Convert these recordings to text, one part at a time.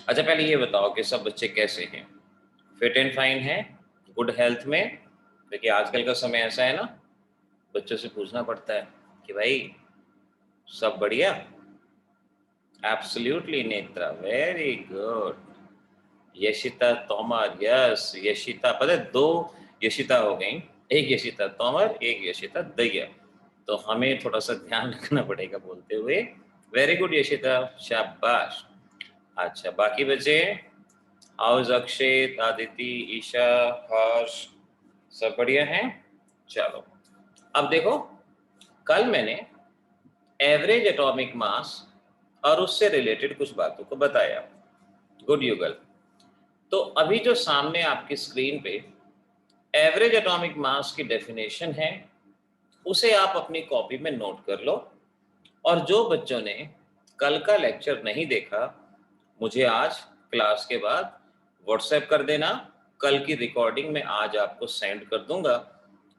अच्छा पहले ये बताओ कि सब बच्चे कैसे हैं? फिट एंड फाइन हैं? गुड हेल्थ में? देखिए आजकल का समय ऐसा है ना, बच्चों से पूछना पड़ता है कि भाई सब बढ़िया? Absolutely Netra, very good. Yashita Tomar, yes Yashita, पता है 2 यशिता हो गई, एक यशिता तोमर, एक यशिता दैया। तो हमें थोड़ा सा ध्यान रखना पड़ेगा बोलते हुए। वेरी गुड यशिता, शाबाश। अच्छा बाकी बचे, हाउस अक्षित, आदिति, ईशा, हर्ष, सब बढ़िया हैं? चलो अब देखो, कल मैंने एवरेज एटॉमिक मास और उससे रिलेटेड कुछ बातों को बताया। गुड युगल। तो अभी जो सामने आपकी स्क्रीन पे एवरेज एटॉमिक मास की डेफिनेशन है, उसे आप अपनी कॉपी में नोट कर लो। और जो बच्चों ने कल का लेक्चर नहीं देखा, मुझे आज क्लास के बाद व्हाट्सएप कर देना। कल की रिकॉर्डिंग में आज आपको सेंड कर दूंगा,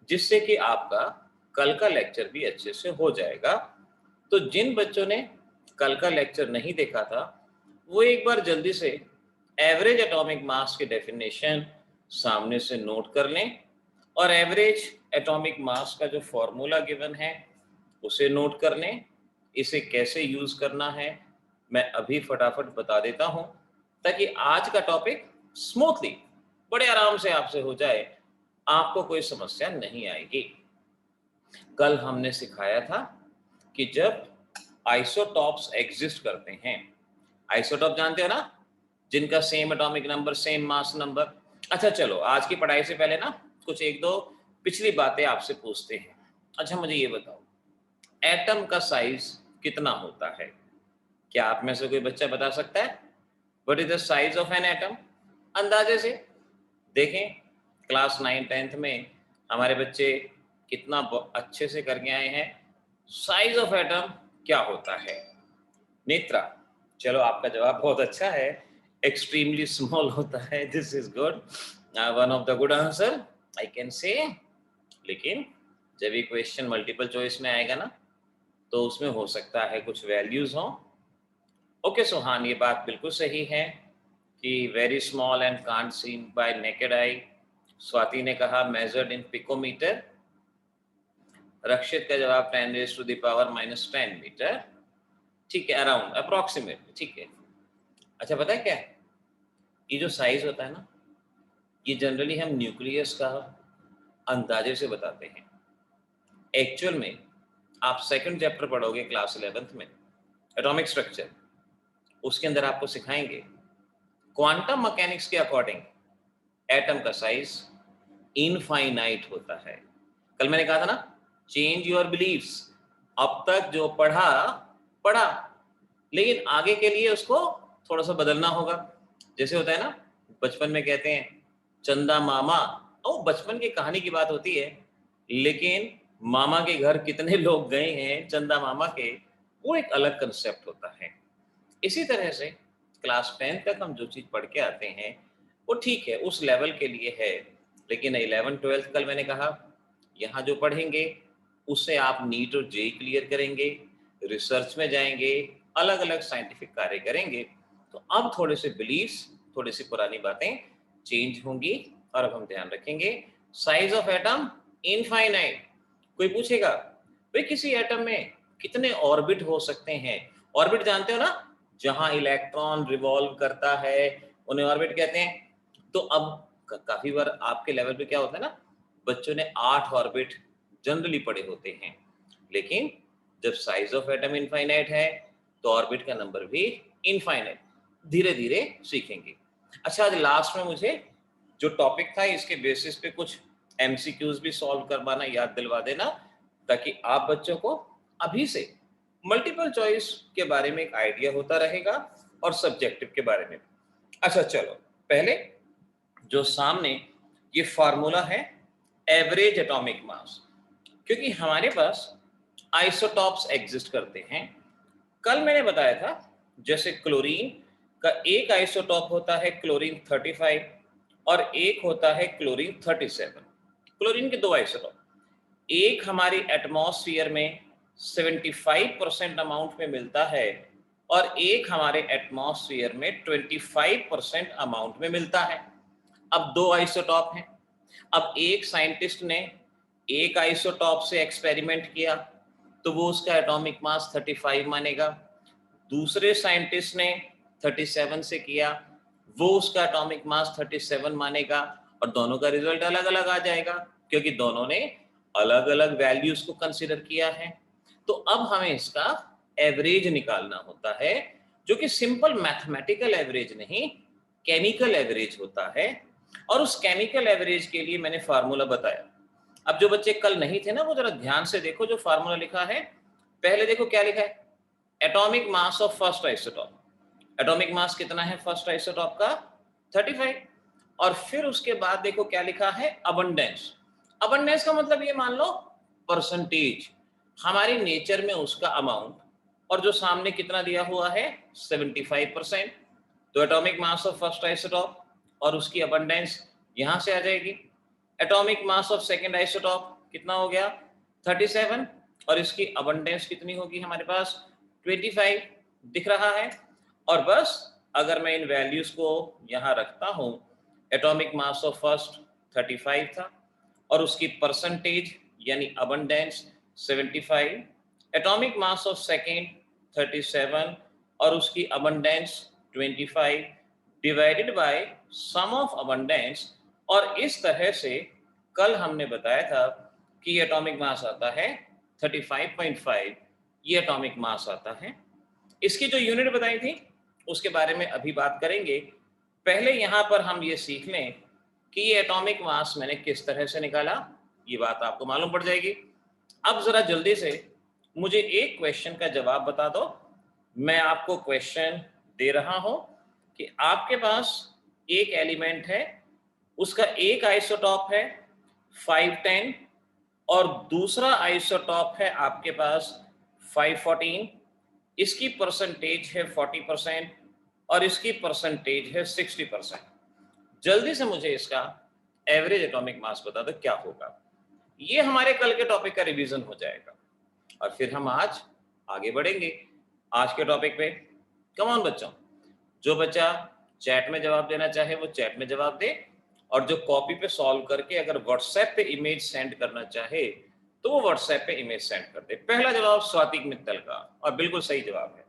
जिससे कि आपका कल का लेक्चर भी अच्छे से हो जाएगा। तो जिन बच्चों ने कल का लेक्चर नहीं देखा था, वो एक बार जल्दी से एवरेज एटॉमिक मास की डेफिनेशन सामने से नोट कर लें, और एवरेज एटॉमिक मास का जो फॉर्मूला गिवन है उसे नोट कर लें। इसे कैसे यूज करना है मैं अभी फटाफट बता देता हूं, ताकि आज का टॉपिक स्मूथली, बड़े आराम से आपसे हो जाए, आपको कोई समस्या नहीं आएगी। कल हमने सिखाया था कि जब आइसोटॉप्स एग्जिस्ट करते हैं, आइसोटॉप जानते हो ना, जिनका same atomic number, same mass number. अच्छा चलो, आज की पढ़ाई से पहले ना कुछ एक दो पिछली बातें आपसे पूछते हैं। अच्छा मुझे ये बताओ, एटम का साइज कितना होता है? क्या आप में से कोई बच्चा बता सकता है? What is the size of an atom? अंदाजे से देखें, क्लास 9 10th में हमारे बच्चे कितना अच्छे से करके आए हैं। साइज ऑफ एटम क्या होता है? नेत्रा, चलो आपका जवाब बहुत अच्छा है, एक्सट्रीमली स्मॉल होता है। This is good, one of the good answer I can say. लेकिन जब ये क्वेश्चन मल्टीपल चॉइस में आएगा ना, तो उसमें हो सकता है कुछ वैल्यूज हों। ओके सुहान, ये बात बिल्कुल सही है कि very small and can't seen by naked eye. Swati ने कहा मेजर्ड इन पिकोमीटर। रक्षित का जवाब 10⁻⁻10 मीटर। ठीक है, अराउंड अप्रोक्सीमेटली, ठीक है। अच्छा पता है क्या है, ये जो साइज होता है ना, ये जनरली हम न्यूक्लियस का अंदाजे से बताते हैं। एक्चुअल में आप सेकंड चैप्टर पढ़ोगे क्लास 11th में, एटॉमिक स्ट्रक्चर, उसके अंदर आपको सिखाएंगे क्वांटम मैकेनिक्स के अकॉर्डिंग एटम का साइज इनफाइनाइट होता है। कल मैंने कहा था ना, चेंज योर बिलीव्स। अब तक जो पढ़ा पढ़ा, लेकिन आगे के लिए उसको थोड़ा सा बदलना होगा। जैसे होता है ना, बचपन में कहते हैं चंदा मामा, ओ बचपन की कहानी की बात होती है, लेकिन मामा के घर कितने लोग गए हैं चंदा मामा के, वो एक अलग कंसेप्ट होता है। इसी तरह से क्लास 10 तक हम जो चीज पढ़ के आते हैं वो ठीक है, उस लेवल के लिए है। लेकिन 11 12 कल मैंने कहा, यहाँ जो पढ़ेंगे उससे आप नीट और जेई क्लियर करेंगे, रिसर्च में जाएंगे, अलग अलग साइंटिफिक कार्य करेंगे। तो अब थोड़े से बिलीव्स, थोड़ी सी पुरानी बातें चेंज होंगी, और अब हम ध्यान रखेंगे साइज ऑफ एटम इनफाइनाइट। कोई पूछेगा भाई किसी एटम में कितने ऑर्बिट हो सकते हैं? ऑर्बिट जानते हो ना, जहां इलेक्ट्रॉन रिवॉल्व करता है उन्हें ऑर्बिट कहते हैं। तो अब काफी बार आपके लेवल पे क्या होता है ना, बच्चों ने 8 ऑर्बिट जनरली पढ़े होते हैं, लेकिन जब साइज ऑफ एटम इनफाइनाइट है तो ऑर्बिट का नंबर भी इनफाइनाइट। धीरे धीरे सीखेंगे। अच्छा आज लास्ट में मुझे जो टॉपिक था इसके बेसिस पे कुछ एमसीक्यूज भी सॉल्व करवाना याद दिलवा देना, ताकि आप बच्चों को अभी से मल्टीपल चॉइस के बारे में एक आइडिया होता रहेगा, और सब्जेक्टिव के बारे में। अच्छा चलो, पहले जो सामने ये फार्मूला है एवरेज एटॉमिक मास, क्योंकि हमारे पास आइसोटॉप्स एग्जिस्ट करते हैं। कल मैंने बताया था जैसे क्लोरीन का एक आइसोटॉप होता है क्लोरीन 35, और एक होता है क्लोरीन 37। क्लोरीन के 2 आइसोटॉप, एक हमारी एटमॉस्फेयर में 75% अमाउंट में मिलता है, और एक हमारे एटमॉस्फेयर में 25% अमाउंट में मिलता है। अब दो आइसोटॉप हैं। अब एक साइंटिस्ट ने एक आइसोटॉप से एक्सपेरिमेंट किया तो वो उसका एटॉमिक मास 35 मानेगा। दूसरे साइंटिस्ट ने 37 से किया, वो उसका एटॉमिक मास 37 मानेगा और दोनों का रिजल्ट अलग अलग आ जाएगा क्योंकि दोनों ने अलग अलग वैल्यूज को कंसीडर किया है। तो अब हमें इसका एवरेज निकालना होता है, जो कि सिंपल मैथमेटिकल एवरेज नहीं, केमिकल एवरेज होता है। और उस केमिकल एवरेज के लिए मैंने फार्मूला बताया। अब जो बच्चे कल नहीं थे ना, वो जरा ध्यान से देखो जो फार्मूला लिखा है। पहले देखो क्या लिखा है, atomic mass of first isotope. Atomic mass कितना है फर्स्ट आइसोटॉप का, 35। और फिर उसके बाद देखो क्या लिखा है, अबंडेंस। अबंडेंस का मतलब ये मान लो परसेंटेज, हमारे नेचर में उसका अमाउंट, और जो सामने कितना दिया हुआ है 75%। तो atomic mass of first isotope और उसकी अबंडेंस यहां से आ जाएगी। Atomic mass of second isotope कितना हो गया 37, और इसकी अबंडेंस कितनी होगी हमारे पास 25 दिख रहा है। और बस अगर मैं इन वैल्यूज को यहां रखता हूं, एटॉमिक मास ऑफ फर्स्ट 35 था और उसकी परसेंटेज यानी abundance 75, atomic mass of second 37 और उसकी abundance 25 divided by sum of abundance. और इस तरह से कल हमने बताया था कि एटॉमिक मास आता है 35.5, ये एटॉमिक मास आता है। इसकी जो यूनिट बताई थी उसके बारे में अभी बात करेंगे। पहले यहां पर हम ये सीख लें कि ये एटॉमिक मास मैंने किस तरह से निकाला, ये बात आपको मालूम पड़ जाएगी। अब जरा जल्दी से मुझे एक क्वेश्चन का जवाब बता दो। मैं आपको क्वेश्चन दे रहा हूं कि आपके पास एक एलिमेंट है, उसका एक आइसोटॉप है 510 और दूसरा आइसोटॉप है आपके पास 514। इसकी परसेंटेज है 40% और इसकी परसेंटेज है 60%। जल्दी से मुझे इसका एवरेज एटॉमिक मास बता दो क्या होगा। ये हमारे कल के टॉपिक का रिवीजन हो जाएगा और फिर हम आज आगे बढ़ेंगे आज के टॉपिक पे। कम ऑन बच्चों, जो बच्चा चैट में जवाब देना चाहे वो चैट में जवाब दे, और जो कॉपी पे सॉल्व करके अगर व्हाट्सएप पे इमेज सेंड करना चाहे तो वो व्हाट्सएप पे इमेज सेंड कर दे। पहला जवाब स्वाति मित्तल का, और बिल्कुल सही जवाब है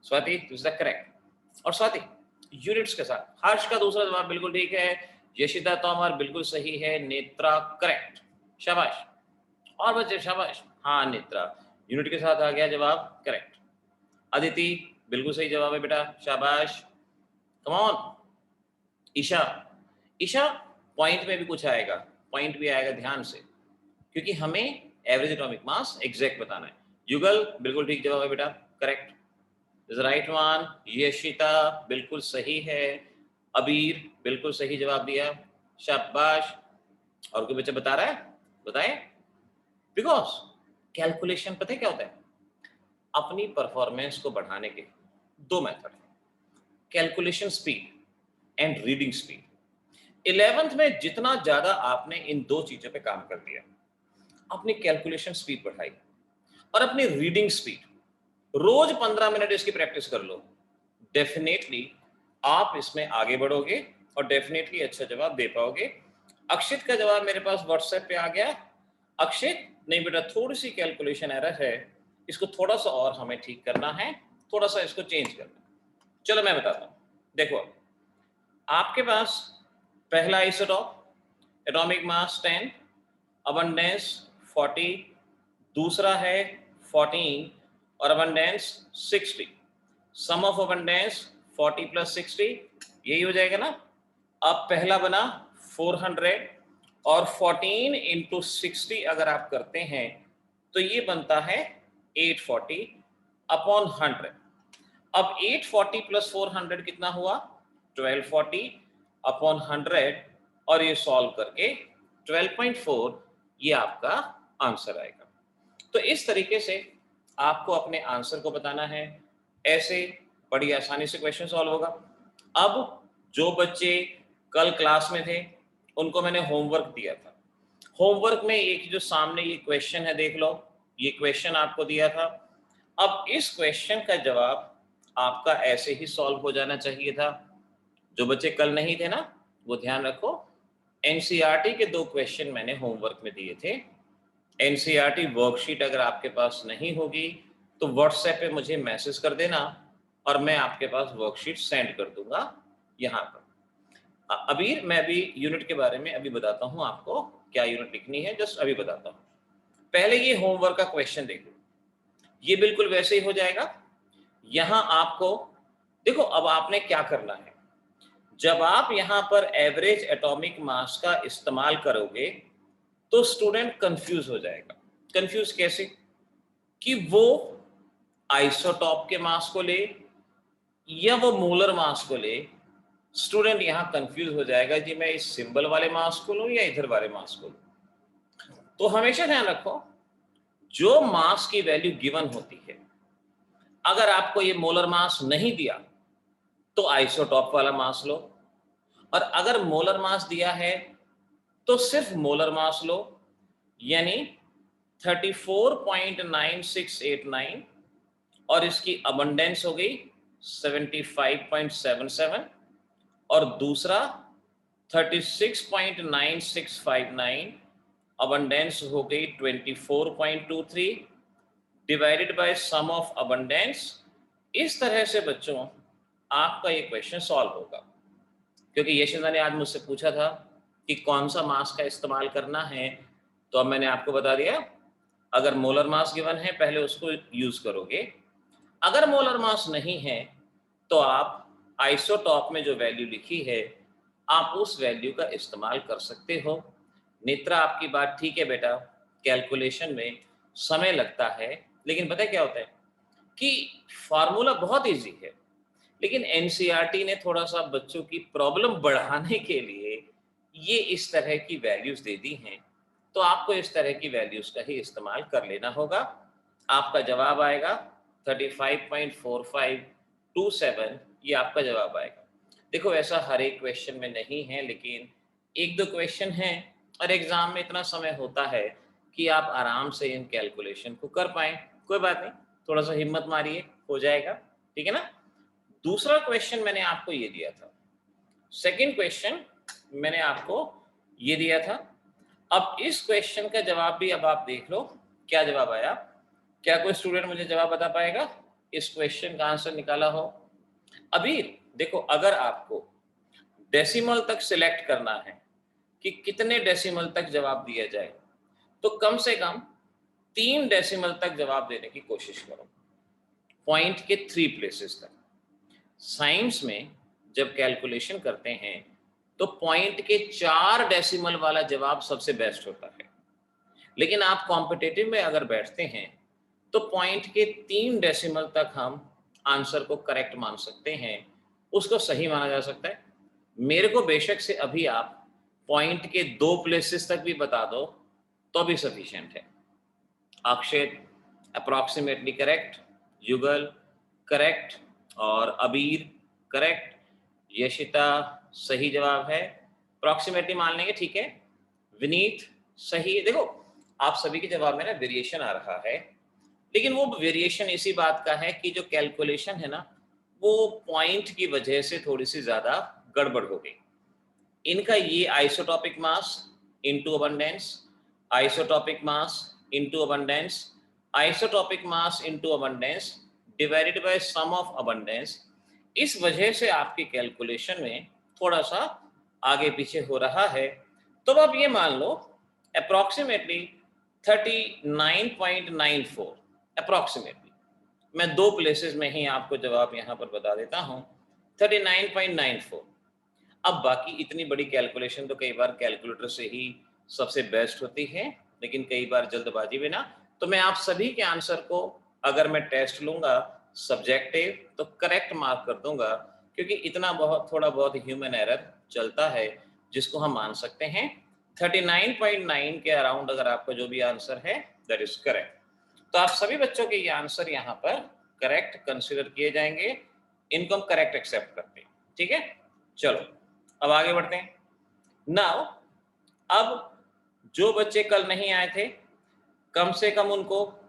Swati, this is the correct. और स्वाति यूनिट्स के साथ। हर्ष का दूसरा जवाब बिल्कुल ठीक है, यशिता तोमर बिल्कुल सही है, नेत्रा करेक्ट, शाबाश। और बच्चे शाबाश, हाँ नेत्रा यूनिट के साथ आ गया जवाब करेक्ट। अदिति बिल्कुल सही जवाब है बेटा, शाबाश। Come on Isha, Isha point में भी कुछ आएगा, पॉइंट भी आएगा ध्यान से, क्योंकि हमें एवरेज एटॉमिक मास एग्जैक्ट बताना है। युगल बिल्कुल ठीक जवाब है बेटा, correct is right one. Yashita बिल्कुल सही है, अबीर बिल्कुल सही जवाब दिया, शाबाश। और कोई बच्चा बता रहा है, बताएं। बिकॉज कैलकुलेशन पता है क्या होता है, अपनी परफॉर्मेंस को बढ़ाने के दो मेथड है, calculation speed and reading speed. 11th में जितना ज्यादा आपने इन दो चीजों पे काम कर दिया, अपनी कैलकुलेशन स्पीड बढ़ाई और अपनी रीडिंग स्पीड, रोज 15 मिनट इसकी प्रैक्टिस कर लो, डेफिनेटली आप इसमें आगे बढ़ोगे और डेफिनेटली अच्छा जवाब दे पाओगे। अक्षित का जवाब मेरे पास व्हाट्सएप पे आ गया। अक्षित नहीं बेटा, थोड़ी सी कैलकुलेशन एरर है, इसको थोड़ा सा और हमें ठीक करना है, थोड़ा सा इसको चेंज करना है। चलो मैं बताता हूं, देखो आपके पास पहला आइसोटॉप एटॉमिक मास 10, अबंडेंस 40, दूसरा है 14 और abundance 60। Sum of abundance 40 plus 60 यही हो जाएगा ना। अब पहला बना 400 और 14 इंटू 60 अगर आप करते हैं तो ये बनता है 840 अपॉन 100। अब 840 प्लस 400 कितना हुआ 1240 अपॉन 100, और ये सॉल्व करके 12.4 ये आपका आंसर आएगा। तो इस तरीके से आपको अपने आंसर को बताना है, ऐसे बड़ी आसानी से क्वेश्चन सॉल्व होगा। अब जो बच्चे कल क्लास में थे उनको मैंने होमवर्क दिया था, होमवर्क में एक जो सामने ये क्वेश्चन है देख लो, ये क्वेश्चन आपको दिया था। अब इस क्वेश्चन का जवाब आपका ऐसे ही सॉल्व हो जाना चाहिए था। जो बच्चे कल नहीं थे ना, वो ध्यान रखो, एनसीईआरटी के 2 क्वेश्चन मैंने होमवर्क में दिए थे। एनसीईआरटी वर्कशीट अगर आपके पास नहीं होगी तो व्हाट्सएप पे मुझे मैसेज कर देना और मैं आपके पास वर्कशीट सेंड कर दूंगा यहाँ पर। अबीर, मैं अभी यूनिट के बारे में अभी बताता हूँ आपको, क्या यूनिट लिखनी है जस्ट अभी बताता हूँ। पहले ये होमवर्क का क्वेश्चन देखो, ये बिल्कुल वैसे ही हो जाएगा। यहाँ आपको देखो, अब आपने क्या करना है, जब आप यहाँ पर एवरेज एटॉमिक मास का इस्तेमाल करोगे तो स्टूडेंट कंफ्यूज हो जाएगा। कंफ्यूज कैसे? कि वो आइसोटॉप के मास को ले या वो मोलर मास को ले। स्टूडेंट यहाँ कंफ्यूज हो जाएगा कि मैं इस सिंबल वाले मास को लूं या इधर वाले मास को लूं। तो हमेशा ध्यान रखो, जो मास की वैल्यू गिवन होती है, अगर आपको ये मोलर मास नहीं दिया तो आइसोटॉप वाला मास लो, और अगर मोलर मास दिया है तो सिर्फ मोलर मास लो, यानी 34.9689 और इसकी अबंडेंस हो गई 75.77 और दूसरा 36.9659 अबंडेंस हो गई 24.23 divided by sum of abundance. इस तरह से बच्चों आपका ये क्वेश्चन सॉल्व होगा। क्योंकि यशिंदा ने आज मुझसे पूछा था कि कौन सा मास का इस्तेमाल करना है, तो अब मैंने आपको बता दिया, अगर मोलर मास गिवन है पहले उसको यूज करोगे, अगर मोलर मास नहीं है तो आप आइसोटॉप में जो वैल्यू लिखी है आप उस वैल्यू का इस्तेमाल कर सकते हो। नेत्रा, आपकी बात ठीक है बेटा, कैलकुलेशन में समय लगता है, लेकिन पता है क्या होता है कि फार्मूला बहुत इजी है, लेकिन एनसीईआरटी ने थोड़ा सा बच्चों की प्रॉब्लम बढ़ाने के लिए ये इस तरह की वैल्यूज दे दी हैं, तो आपको इस तरह की वैल्यूज का ही इस्तेमाल कर लेना होगा। आपका जवाब आएगा 35.4527, ये आपका जवाब आएगा। देखो, ऐसा हर एक क्वेश्चन में नहीं है, लेकिन एक दो क्वेश्चन हैं और एग्जाम में इतना समय होता है कि आप आराम से इन कैलकुलेशन को कर पाए। कोई बात नहीं, थोड़ा सा हिम्मत मारिए, हो जाएगा, ठीक है ना। दूसरा क्वेश्चन मैंने आपको ये दिया था, सेकंड क्वेश्चन मैंने आपको ये दिया था। अब इस क्वेश्चन का जवाब भी अब आप देख लो क्या जवाब आया। क्या कोई स्टूडेंट मुझे जवाब बता पाएगा इस क्वेश्चन का आंसर निकाला हो? अभी देखो, अगर आपको डेसिमल तक सिलेक्ट करना है कि कितने डेसिमल तक जवाब दिया जाए, तो कम से कम 3 डेसिमल तक जवाब देने की कोशिश करो, पॉइंट के 3 प्लेसेस तक। साइंस में जब कैलकुलेशन करते हैं तो पॉइंट के 4 डेसिमल वाला जवाब सबसे बेस्ट होता है, लेकिन आप कॉम्पिटिटिव में अगर बैठते हैं तो पॉइंट के 3 डेसिमल तक हम आंसर को करेक्ट मान सकते हैं, उसको सही माना जा सकता है। मेरे को बेशक से अभी आप पॉइंट के 2 प्लेसेस तक भी बता दो तो भी सफिशिएंट है। अक्षय अप्रॉक्सीमेटली करेक्ट, युगल करेक्ट और अबीर करेक्ट, यशिता सही जवाब है, अप्रॉक्सीमेटली मान लेंगे, ठीक है। विनीत सही है। देखो, आप सभी के जवाब में ना वेरिएशन आ रहा है, लेकिन वो वेरिएशन इसी बात का है कि जो कैलकुलेशन है ना, वो पॉइंट की वजह से थोड़ी सी ज्यादा गड़बड़ हो गई। इनका ये isotopic mass into abundance, isotopic mass into abundance, isotopic mass into abundance divided by sum of abundance, इस वजह से आपकी कैलकुलेशन में थोड़ा सा आगे पीछे हो रहा है। तो अब ये मान लो अप्रॉक्सीमेटली 39.94, अप्रॉक्सीमेटली, मैं 2 प्लेसेस में ही आपको जवाब यहाँ पर बता देता हूँ, 39.94। अब बाकी इतनी बड़ी कैलकुलेशन तो कई बार कैलकुलेटर से ही सबसे बेस्ट होती है, लेकिन कई बार जल्दबाजी में ना, तो मैं आप सभी के आंसर को अगर मैं टेस्ट लूंगा सब्जेक्टिव तो करेक्ट मार्क कर दूंगा, क्योंकि इतना बहुत थोड़ा बहुत ह्यूमन एरर चलता है जिसको हम मान सकते हैं। 39.9 के अराउंड अगर आपका जो भी आंसर है दैट इज करेक्ट, तो आप सभी बच्चों के ये आंसर यहाँ पर करेक्ट कंसिडर किए जाएंगे, इनको हम करेक्ट एक्सेप्ट करते हैं, ठीक है। चलो अब आगे बढ़ते हैं। नाउ, अब जो बच्चे कल नहीं आए थे, कम से कम उनको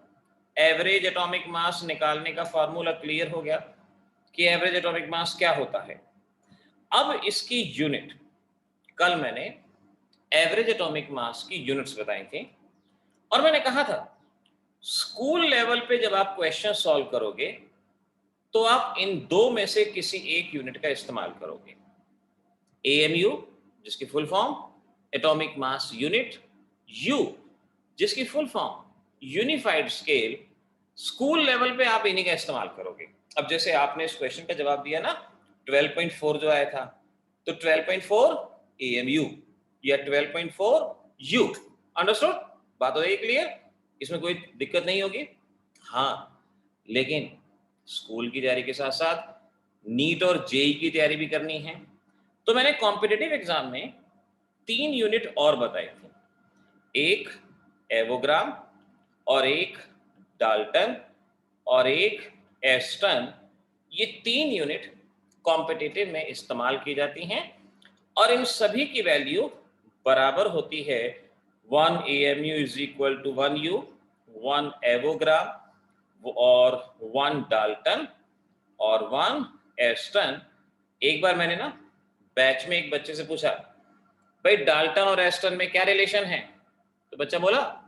एवरेज एटॉमिक मास निकालने का फार्मूला क्लियर हो गया। कि एवरेज एटॉमिक मास क्या होता है। अब इसकी यूनिट, कल मैंने एवरेज एटॉमिक मास की यूनिट्स बताई थी और मैंने कहा था स्कूल लेवल पे जब आप क्वेश्चन सॉल्व करोगे तो आप इन दो में से किसी एक यूनिट का इस्तेमाल करोगे। एएमयू जिसकी full form atomic mass unit, U जिसकी full form unified scale, school level पे आप इन्हीं का इस्तेमाल करोगे। अब जैसे आपने इस क्वेश्चन का जवाब दिया ना 12.4 जो आया था, तो 12.4 एएमयू या 12.4 यू। अंडरस्टूड? बात हो गई क्लियर? इसमें कोई दिक्कत नहीं होगी। हाँ, लेकिन स्कूल की तैयारी के साथ साथ नीट और जेई की तैयारी भी करनी है, तो मैंने कॉम्पिटिटिव एग्जाम में 3 यूनिट और बताई थी, एक एवोग्राम और एक डाल्टन और एक एस्टन। ये 3 यूनिट कॉम्पिटिटिव में इस्तेमाल की जाती हैं और इन सभी की वैल्यू बराबर होती है 1 AMU is equal to 1 U, 1 एवोग्राम और 1 डाल्टन और 1 एस्टन। एक बार मैंने ना बैच में एक बच्चे से पूछा, भाई डाल्टन और एस्टन में क्या रिलेशन है? तो बच्चा बोला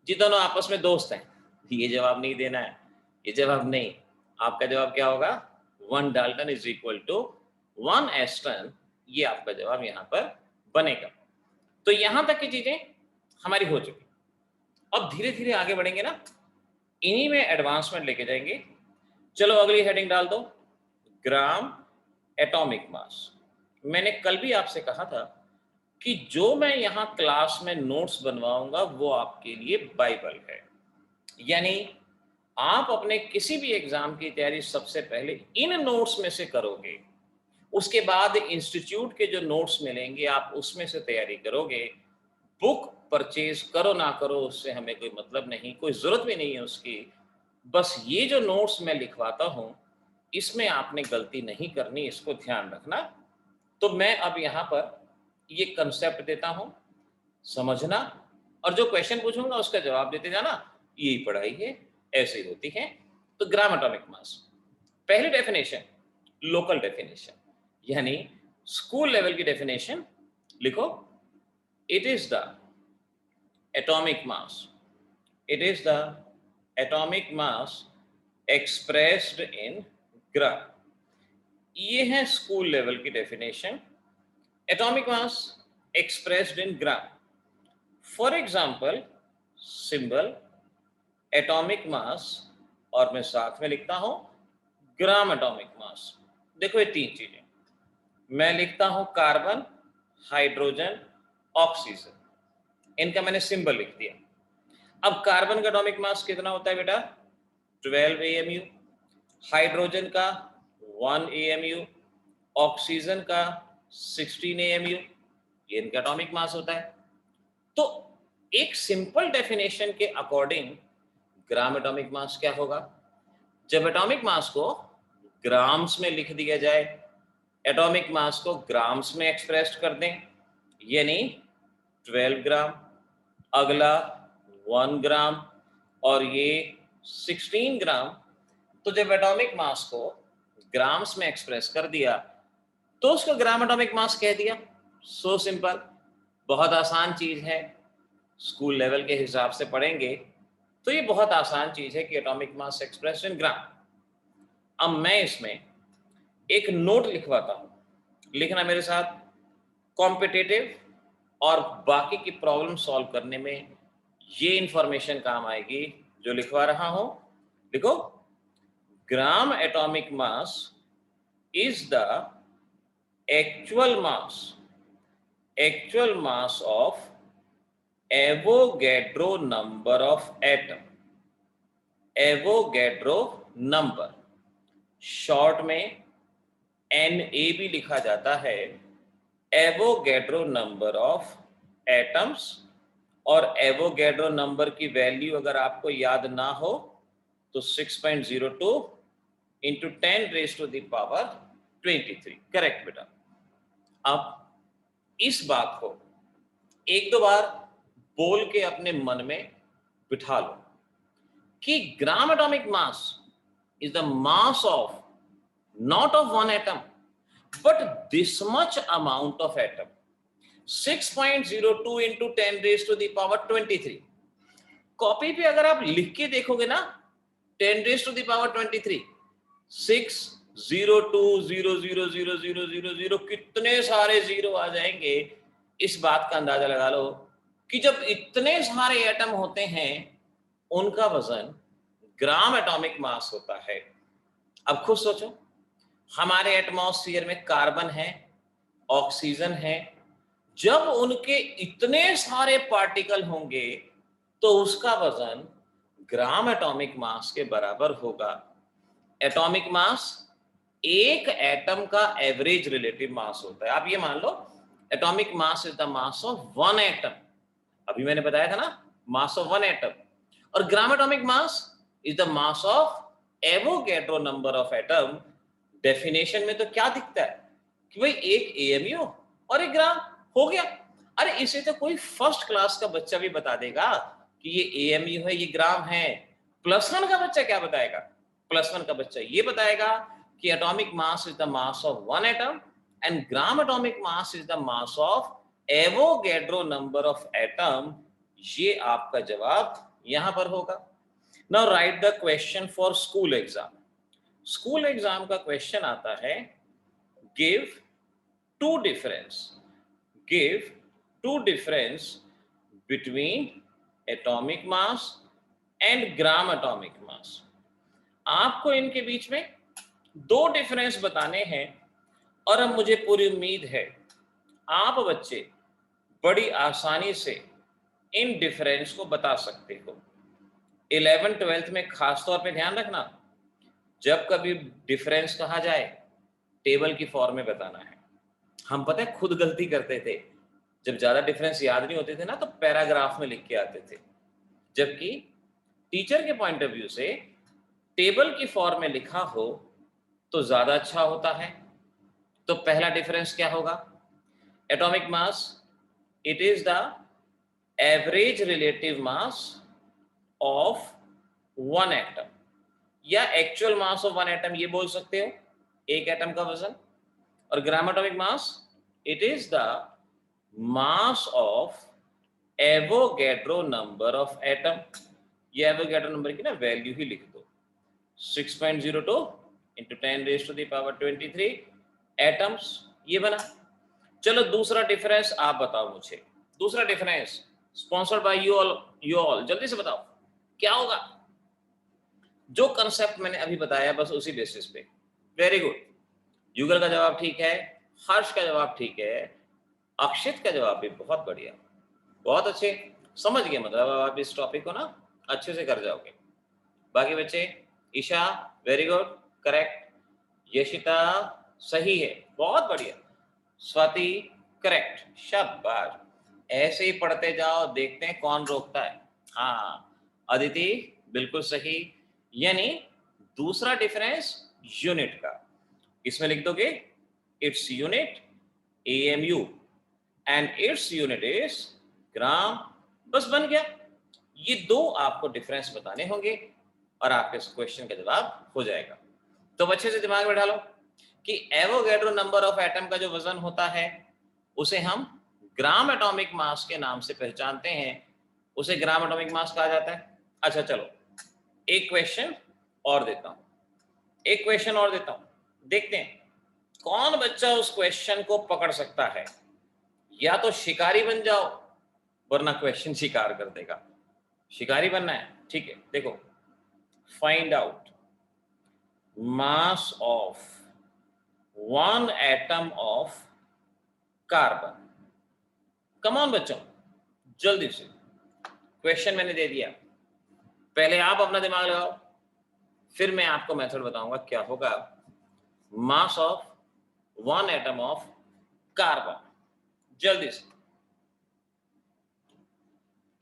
जी दोनों आपस में दोस्त हैं। ये जवाब नहीं देना है, ये जवाब नहीं। आपका जवाब क्या होगा? 1 डाल्टन इज इक्वल टू 1 एस्टन। ये आपका जवाब यहाँ पर बनेगा। तो यहां तक की चीजें हमारी हो चुकी। अब धीरे धीरे आगे बढ़ेंगे ना, इन्हीं में एडवांसमेंट लेके जाएंगे। चलो अगली हेडिंग डाल दो, ग्राम एटॉमिक मास। मैंने कल भी आपसे कहा था कि जो मैं यहाँ क्लास में नोट्स बनवाऊंगा वो आपके लिए बाइबल है। यानी आप अपने किसी भी एग्जाम की तैयारी सबसे पहले इन नोट्स में से करोगे, उसके बाद इंस्टीट्यूट के जो नोट्स मिलेंगे आप उसमें से तैयारी करोगे। बुक परचेज करो ना करो उससे हमें कोई मतलब नहीं, कोई जरूरत भी नहीं है उसकी। बस ये जो नोट्स मैं लिखवाता हूं इसमें आपने गलती नहीं करनी, इसको ध्यान रखना। तो मैं अब यहाँ पर ये कंसेप्ट देता हूं, समझना, और जो क्वेश्चन पूछूंगा उसका जवाब देते जाना। यही पढ़ाई है, ऐसे ही होती है। तो ग्राम एटॉमिक मास, पहली डेफिनेशन लोकल डेफिनेशन, यानी स्कूल लेवल की डेफिनेशन लिखो। It is the atomic mass, it is the atomic mass expressed in gram. ये है स्कूल लेवल की definition, atomic mass expressed in gram. For example symbol atomic mass और मैं साथ में लिखता हूं ग्राम एटॉमिक मास। देखो ये 3 चीजें मैं लिखता हूं, कार्बन, हाइड्रोजन, ऑक्सीजन, इनका मैंने सिंबल लिख दिया। अब कार्बन का एटॉमिक मास कितना होता है बेटा? 12 AMU, हाइड्रोजन का 1 AMU, ऑक्सीजन का 16 AMU, ये इनका एटॉमिक मास होता है। तो एक सिंपल डेफिनेशन के अकॉर्डिंग ग्राम एटॉमिक मास क्या होगा? जब एटॉमिक मास को ग्राम्स में लिख दिया जाए, एटॉमिक मास को ग्राम्स में एक्सप्रेस कर दें, यानी 12 ग्राम, अगला 1 ग्राम और ये 16 ग्राम। तो जब एटॉमिक मास को ग्राम्स में एक्सप्रेस कर दिया तो उसको ग्राम एटॉमिक मास कह दिया। सो सिंपल, बहुत आसान चीज है। स्कूल लेवल के हिसाब से पढ़ेंगे तो ये बहुत आसान चीज है कि एटॉमिक मास एक्सप्रेस इन ग्राम। अब मैं इसमें एक नोट लिखवाता हूं, लिखना मेरे साथ। कॉम्पिटिटिव और बाकी की प्रॉब्लम सॉल्व करने में ये इंफॉर्मेशन काम आएगी जो लिखवा रहा हूं। देखो, ग्राम atomic mass is the actual mass of Avogadro number of atom। Avogadro number, short में Na भी लिखा जाता है। एवोगैड्रो नंबर ऑफ एटम्स, और एवोगैड्रो नंबर की वैल्यू अगर आपको याद ना हो तो 6.02 इंटू 10⁻⁻23। करेक्ट बेटा। अब इस बात को एक दो बार बोल के अपने मन में बिठा लो कि ग्राम atomic mass is the mass of not of one atom, but this much amount of atom. 6.02 into 10 raised to the power 23. Copy पे अगर आप लिख के देखोगे ना 10 raised to the power 23, 602000000 कितने सारे जीरो आ जाएंगे, इस बात का अंदाजा लगा लो कि जब इतने सारे एटम होते हैं उनका वजन ग्राम एटॉमिक मास होता है। अब खुद सोचो, हमारे एटमॉस्फेयर में कार्बन है, ऑक्सीजन है, जब उनके इतने सारे पार्टिकल होंगे तो उसका वजन ग्राम एटॉमिक मास के बराबर होगा। एटॉमिक मास एक एटम का एवरेज रिलेटिव मास होता है। आप ये मान लो atomic mass is the mass of one atom, अभी मैंने बताया था ना, मास ऑफ वन एटम। और gram atomic mass is the mass of Avogadro number of atom. Definition में तो क्या दिखता है कि भाई एक एएमयू और एक ग्राम हो गया। अरे इसे तो कोई फर्स्ट क्लास का बच्चा भी बता देगा कि ये एएमयू है, ये ग्राम है। +1 का बच्चा क्या बताएगा? +1 का बच्चा ये बताएगा कि atomic mass is the mass of one atom and gram atomic mass is the mass of Avogadro number of atom. ये आपका जवाब यहां पर होगा। Now write the question for school exam. School exam का क्वेश्चन आता है, give two difference between atomic mass and gram atomic mass. आपको इनके बीच में दो डिफरेंस बताने हैं और अब मुझे पूरी उम्मीद है आप बच्चे बड़ी आसानी से इन डिफरेंस को बता सकते हो। 11th-12th में खास तौर पे ध्यान रखना, जब कभी डिफरेंस कहा जाए टेबल की फॉर्म में बताना है। हम पता है खुद गलती करते थे, जब ज्यादा डिफरेंस याद नहीं होते थे ना तो पैराग्राफ में लिख के आते थे, जबकि टीचर के पॉइंट ऑफ व्यू से टेबल की फॉर्म में लिखा हो तो ज्यादा अच्छा होता है। तो पहला डिफरेंस क्या होगा? Atomic mass, it is the average relative mass of one atom, या actual mass of one atom ये बोल सकते हो, एक एटम का वजन। और gram atomic mass, it is the mass of Avogadro number of atom. ये एवोगैड्रो नंबर की ना वैल्यू ही लिख दो, 6.02 into 10 raised to the power 23 atoms, ये बना। चलो दूसरा डिफरेंस आप बताओ मुझे। दूसरा difference sponsored by you all, जल्दी से बताओ क्या होगा। जो कंसेप्ट मैंने अभी बताया बस उसी बेसिस पे। वेरी गुड, युगल का जवाब ठीक है, हर्ष का जवाब ठीक है, अक्षित का जवाब भी बहुत बढ़िया, बहुत अच्छे, समझ गए। मतलब आप इस टॉपिक को ना अच्छे से कर जाओगे। बाकी बच्चे, Isha very good, correct, Yashita सही है, बहुत बढ़िया, स्वाति करेक्ट, शाबाश। ऐसे ही पढ़ते जाओ, देखते हैं कौन रोकता है। हाँ, अदिति बिल्कुल सही। यानी दूसरा डिफरेंस यूनिट का, इसमें लिख दोगे its unit AMU and its unit is gram, बस बन गया। ये दो आपको डिफरेंस बताने होंगे और आपके क्वेश्चन का जवाब हो जाएगा। तो अच्छे से दिमाग में डालो कि एवोगैड्रो नंबर ऑफ एटम का जो वजन होता है उसे हम ग्राम एटॉमिक मास के नाम से पहचानते हैं, उसे ग्राम एटॉमिक मास कहा जाता है। अच्छा चलो एक क्वेश्चन और देता हूं, एक क्वेश्चन और देता हूं, देखते हैं कौन बच्चा उस क्वेश्चन को पकड़ सकता है। या तो शिकारी बन जाओ वरना क्वेश्चन शिकार कर देगा। शिकारी बनना है, ठीक है। देखो, find out mass of one atom of carbon. Come on बच्चों, जल्दी से। क्वेश्चन मैंने दे दिया, पहले आप अपना दिमाग लगाओ, फिर मैं आपको मेथड बताऊंगा क्या होगा। मास of one atom of carbon, जल्दी से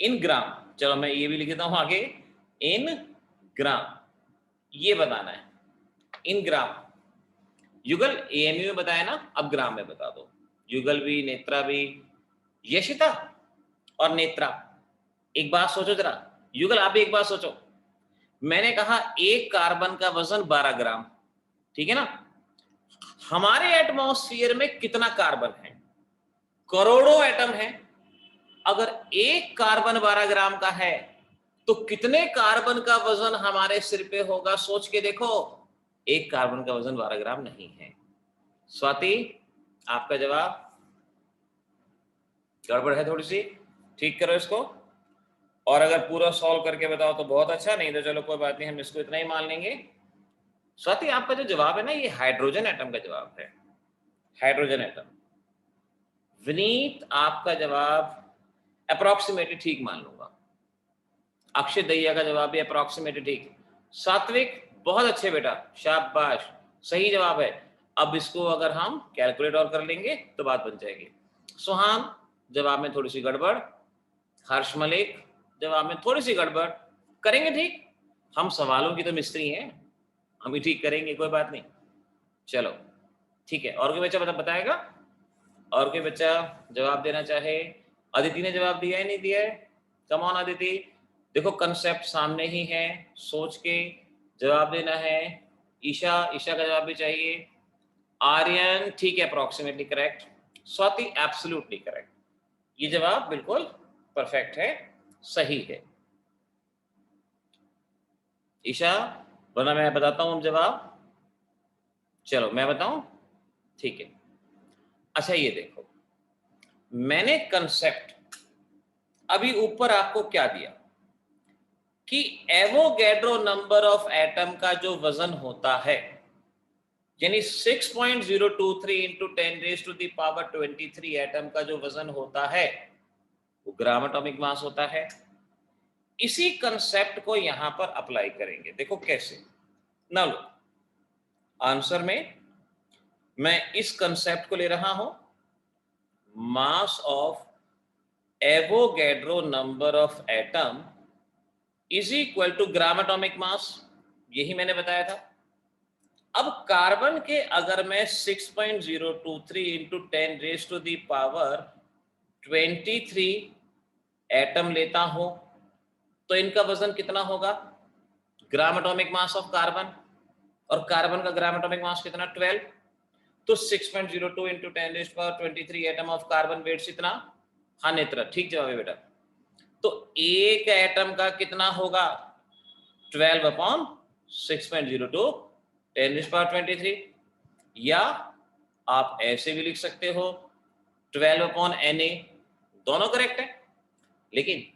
इन ग्राम। चलो मैं ये भी लिख देता हूं आगे, इन ग्राम, ये बताना है इन ग्राम। युगल एएमयू में बताया ना, अब ग्राम में बता दो। युगल भी, नेत्रा भी, यशिता और नेत्रा, एक बात सोचो जरा। युगल आप भी एक बात सोचो, मैंने कहा एक कार्बन का वजन 12 ग्राम, ठीक है ना। हमारे एटमॉस्फेयर में कितना कार्बन है? करोड़ों एटम है। अगर एक कार्बन 12 ग्राम का है तो कितने कार्बन का वजन हमारे सिर पे होगा? सोच के देखो। एक कार्बन का वजन 12 ग्राम नहीं है। स्वाति, आपका जवाब गड़बड़ है थोड़ी सी, ठीक करो इसको। और अगर पूरा सॉल्व करके बताओ तो बहुत अच्छा, नहीं तो चलो कोई बात नहीं, हम इसको इतना ही मान लेंगे। स्वाति, आपका जो जवाब है ना, ये हाइड्रोजन एटम का जवाब है, हाइड्रोजन एटम। विनीत, आपका जवाब अप्रोक्सीमेटली ठीक मान लूंगा। अक्षय दहिया का जवाब भी अप्रोक्सीमेटली ठीक। सात्विक, बहुत अच्छे बेटा, शाबाश, सही जवाब है। अब इसको अगर हम कैलकुलेट और कर लेंगे तो बात बन जाएगी। सुहान, जवाब में थोड़ी सी गड़बड़। हर्ष मलिक, जवाब में थोड़ी सी गड़बड़। करेंगे ठीक, हम सवालों की तो मिस्त्री हैं, हम ही ठीक करेंगे, कोई बात नहीं। चलो ठीक है, और कोई बच्चा बताएगा? और कोई बच्चा जवाब देना चाहे? अदिति ने जवाब दिया है, नहीं दिया है? कम ऑन अदिति, देखो कंसेप्ट सामने ही है, सोच के जवाब देना है। ईशा, ईशा का जवाब भी चाहिए। आर्यन, ठीक है, approximately correct. Swati, absolutely correct. ये जवाब बिल्कुल परफेक्ट है, सही है। ईशा, वरना मैं बताता हूं जवाब। चलो मैं बताऊं, ठीक है। अच्छा ये देखो, मैंने कंसेप्ट अभी ऊपर आपको क्या दिया कि एवोगैड्रो नंबर ऑफ एटम का जो वजन होता है, यानी 6.023 into 10 raise to the power 23 atom का जो वजन होता है वो ग्राम एटॉमिक मास होता है। इसी कंसेप्ट को यहां पर अप्लाई करेंगे, देखो कैसे। ना लो, आंसर में मैं इस कंसेप्ट को ले रहा हूं, mass of Avogadro number of atom is equal to gram atomic mass, यही मैंने बताया था। अब कार्बन के अगर मैं 6.023 into 10 raise to the power 23 atom लेता हूं तो इनका वजन कितना होगा? Gram atomic mass of carbon, और कार्बन का ग्राम एटॉमिक मास कितना? 12। तो 6.02 into 10 raise to power 23 atom of carbon weights इतना। हाँ नेत्र, ठीक जवाब है बेटा। तो एक एटम का कितना होगा? 12 अपॉन 6.02 10 रेज पावर 23, या आप ऐसे भी लिख सकते हो 12 अपॉन Na, दोनों करेक्ट है। लेकिन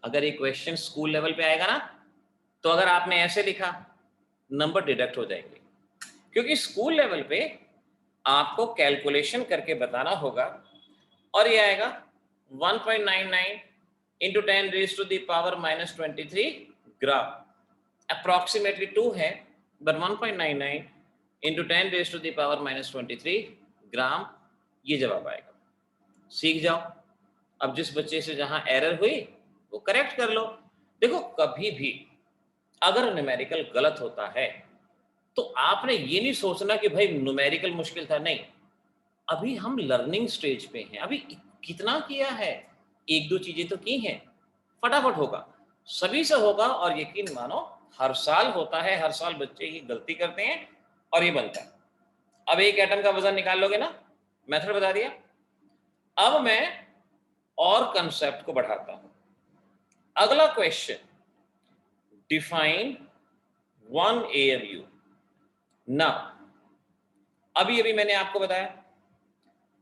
अगर ये क्वेश्चन स्कूल लेवल पे आएगा ना, तो अगर आपने ऐसे लिखा, नंबर डिडक्ट हो जाएंगे, क्योंकि स्कूल लेवल पे आपको कैलकुलेशन करके बताना होगा, और ये आएगा 1.99 into 10 raise to the power -23 gram. Approximately 2 है, but 1.99 into 10 raise to the power -23 gram, ये जवाब आएगा। सीख जाओ। अब जिस बच्चे से जहां एरर हुई वो करेक्ट कर लो। देखो कभी भी अगर न्यूमेरिकल गलत होता है तो आपने ये नहीं सोचना कि भाई न्यूमेरिकल मुश्किल था, नहीं। अभी हम लर्निंग स्टेज पे हैं, अभी कितना किया है, एक दो चीजें तो की हैं, फटाफट होगा, सभी से होगा। और यकीन मानो हर साल होता है, हर साल बच्चे ये गलती करते हैं और ये बनता है। अब एक एटम का वजन निकाल लोगे ना, मेथड बता दिया। अब मैं और कंसेप्ट को बढ़ाता हूं। अगला क्वेश्चन, डिफाइन 1 AMU। ना अभी मैंने आपको बताया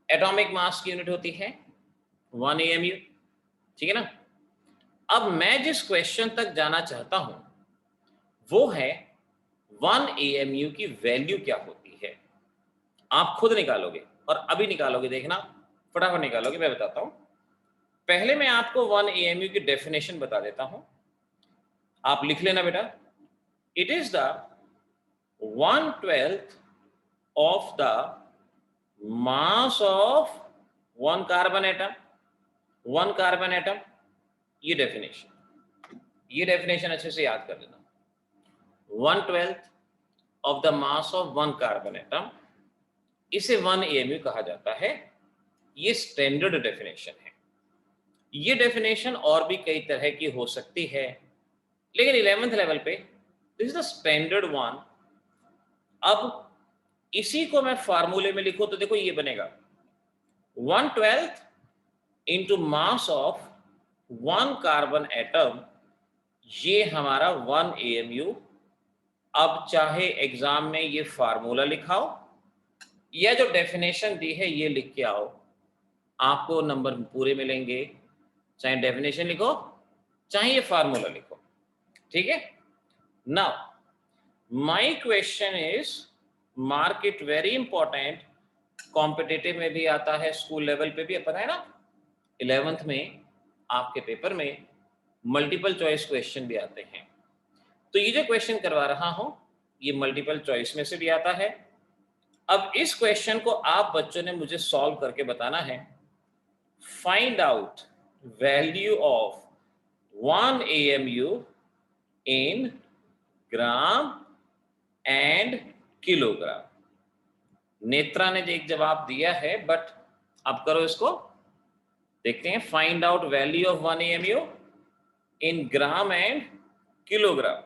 एटॉमिक मास की यूनिट होती है 1 AMU, ठीक है ना। अब मैं जिस क्वेश्चन तक जाना चाहता हूं वो है 1 AMU की वैल्यू क्या होती है। आप खुद निकालोगे और अभी निकालोगे, देखना फटाफट निकालोगे, मैं बताता हूं। पहले मैं आपको 1 AMU की डेफिनेशन बता देता हूं, आप लिख लेना बेटा। It is the 1/12 of the mass of 1 carbon atom. 1 carbon atom, ये डेफिनेशन अच्छे से याद कर लेना। 1/12 of the mass of 1 carbon atom, इसे 1 AMU कहा जाता है। ये स्टैंडर्ड डेफिनेशन है। ये डेफिनेशन और भी कई तरह की हो सकती है, लेकिन 11th लेवल पे this is the standard one. अब इसी को मैं फार्मूले में लिखूं तो देखो ये बनेगा 1/12 into mass of 1 carbon atom, ये हमारा 1 AMU। अब चाहे एग्जाम में ये फार्मूला लिखाओ या जो डेफिनेशन दी है ये लिख के आओ, आपको नंबर पूरे मिलेंगे, चाहे डेफिनेशन लिखो चाहे ये फार्मूला लिखो। ठीक है। Now my question is, mark it very important, competitive में भी आता है, स्कूल लेवल पे भी पता है ना, 11th में आपके पेपर में मल्टीपल चॉइस क्वेश्चन भी आते हैं। तो ये जो क्वेश्चन करवा रहा हूं ये मल्टीपल चॉइस में से भी आता है। अब इस क्वेश्चन को आप बच्चों ने मुझे सॉल्व करके बताना है। Find out value of 1 AMU in gram and kilogram. Netra ने एक जवाब दिया है, बट अब करो इसको, देखते हैं। Find out value of 1 AMU in gram and kilogram.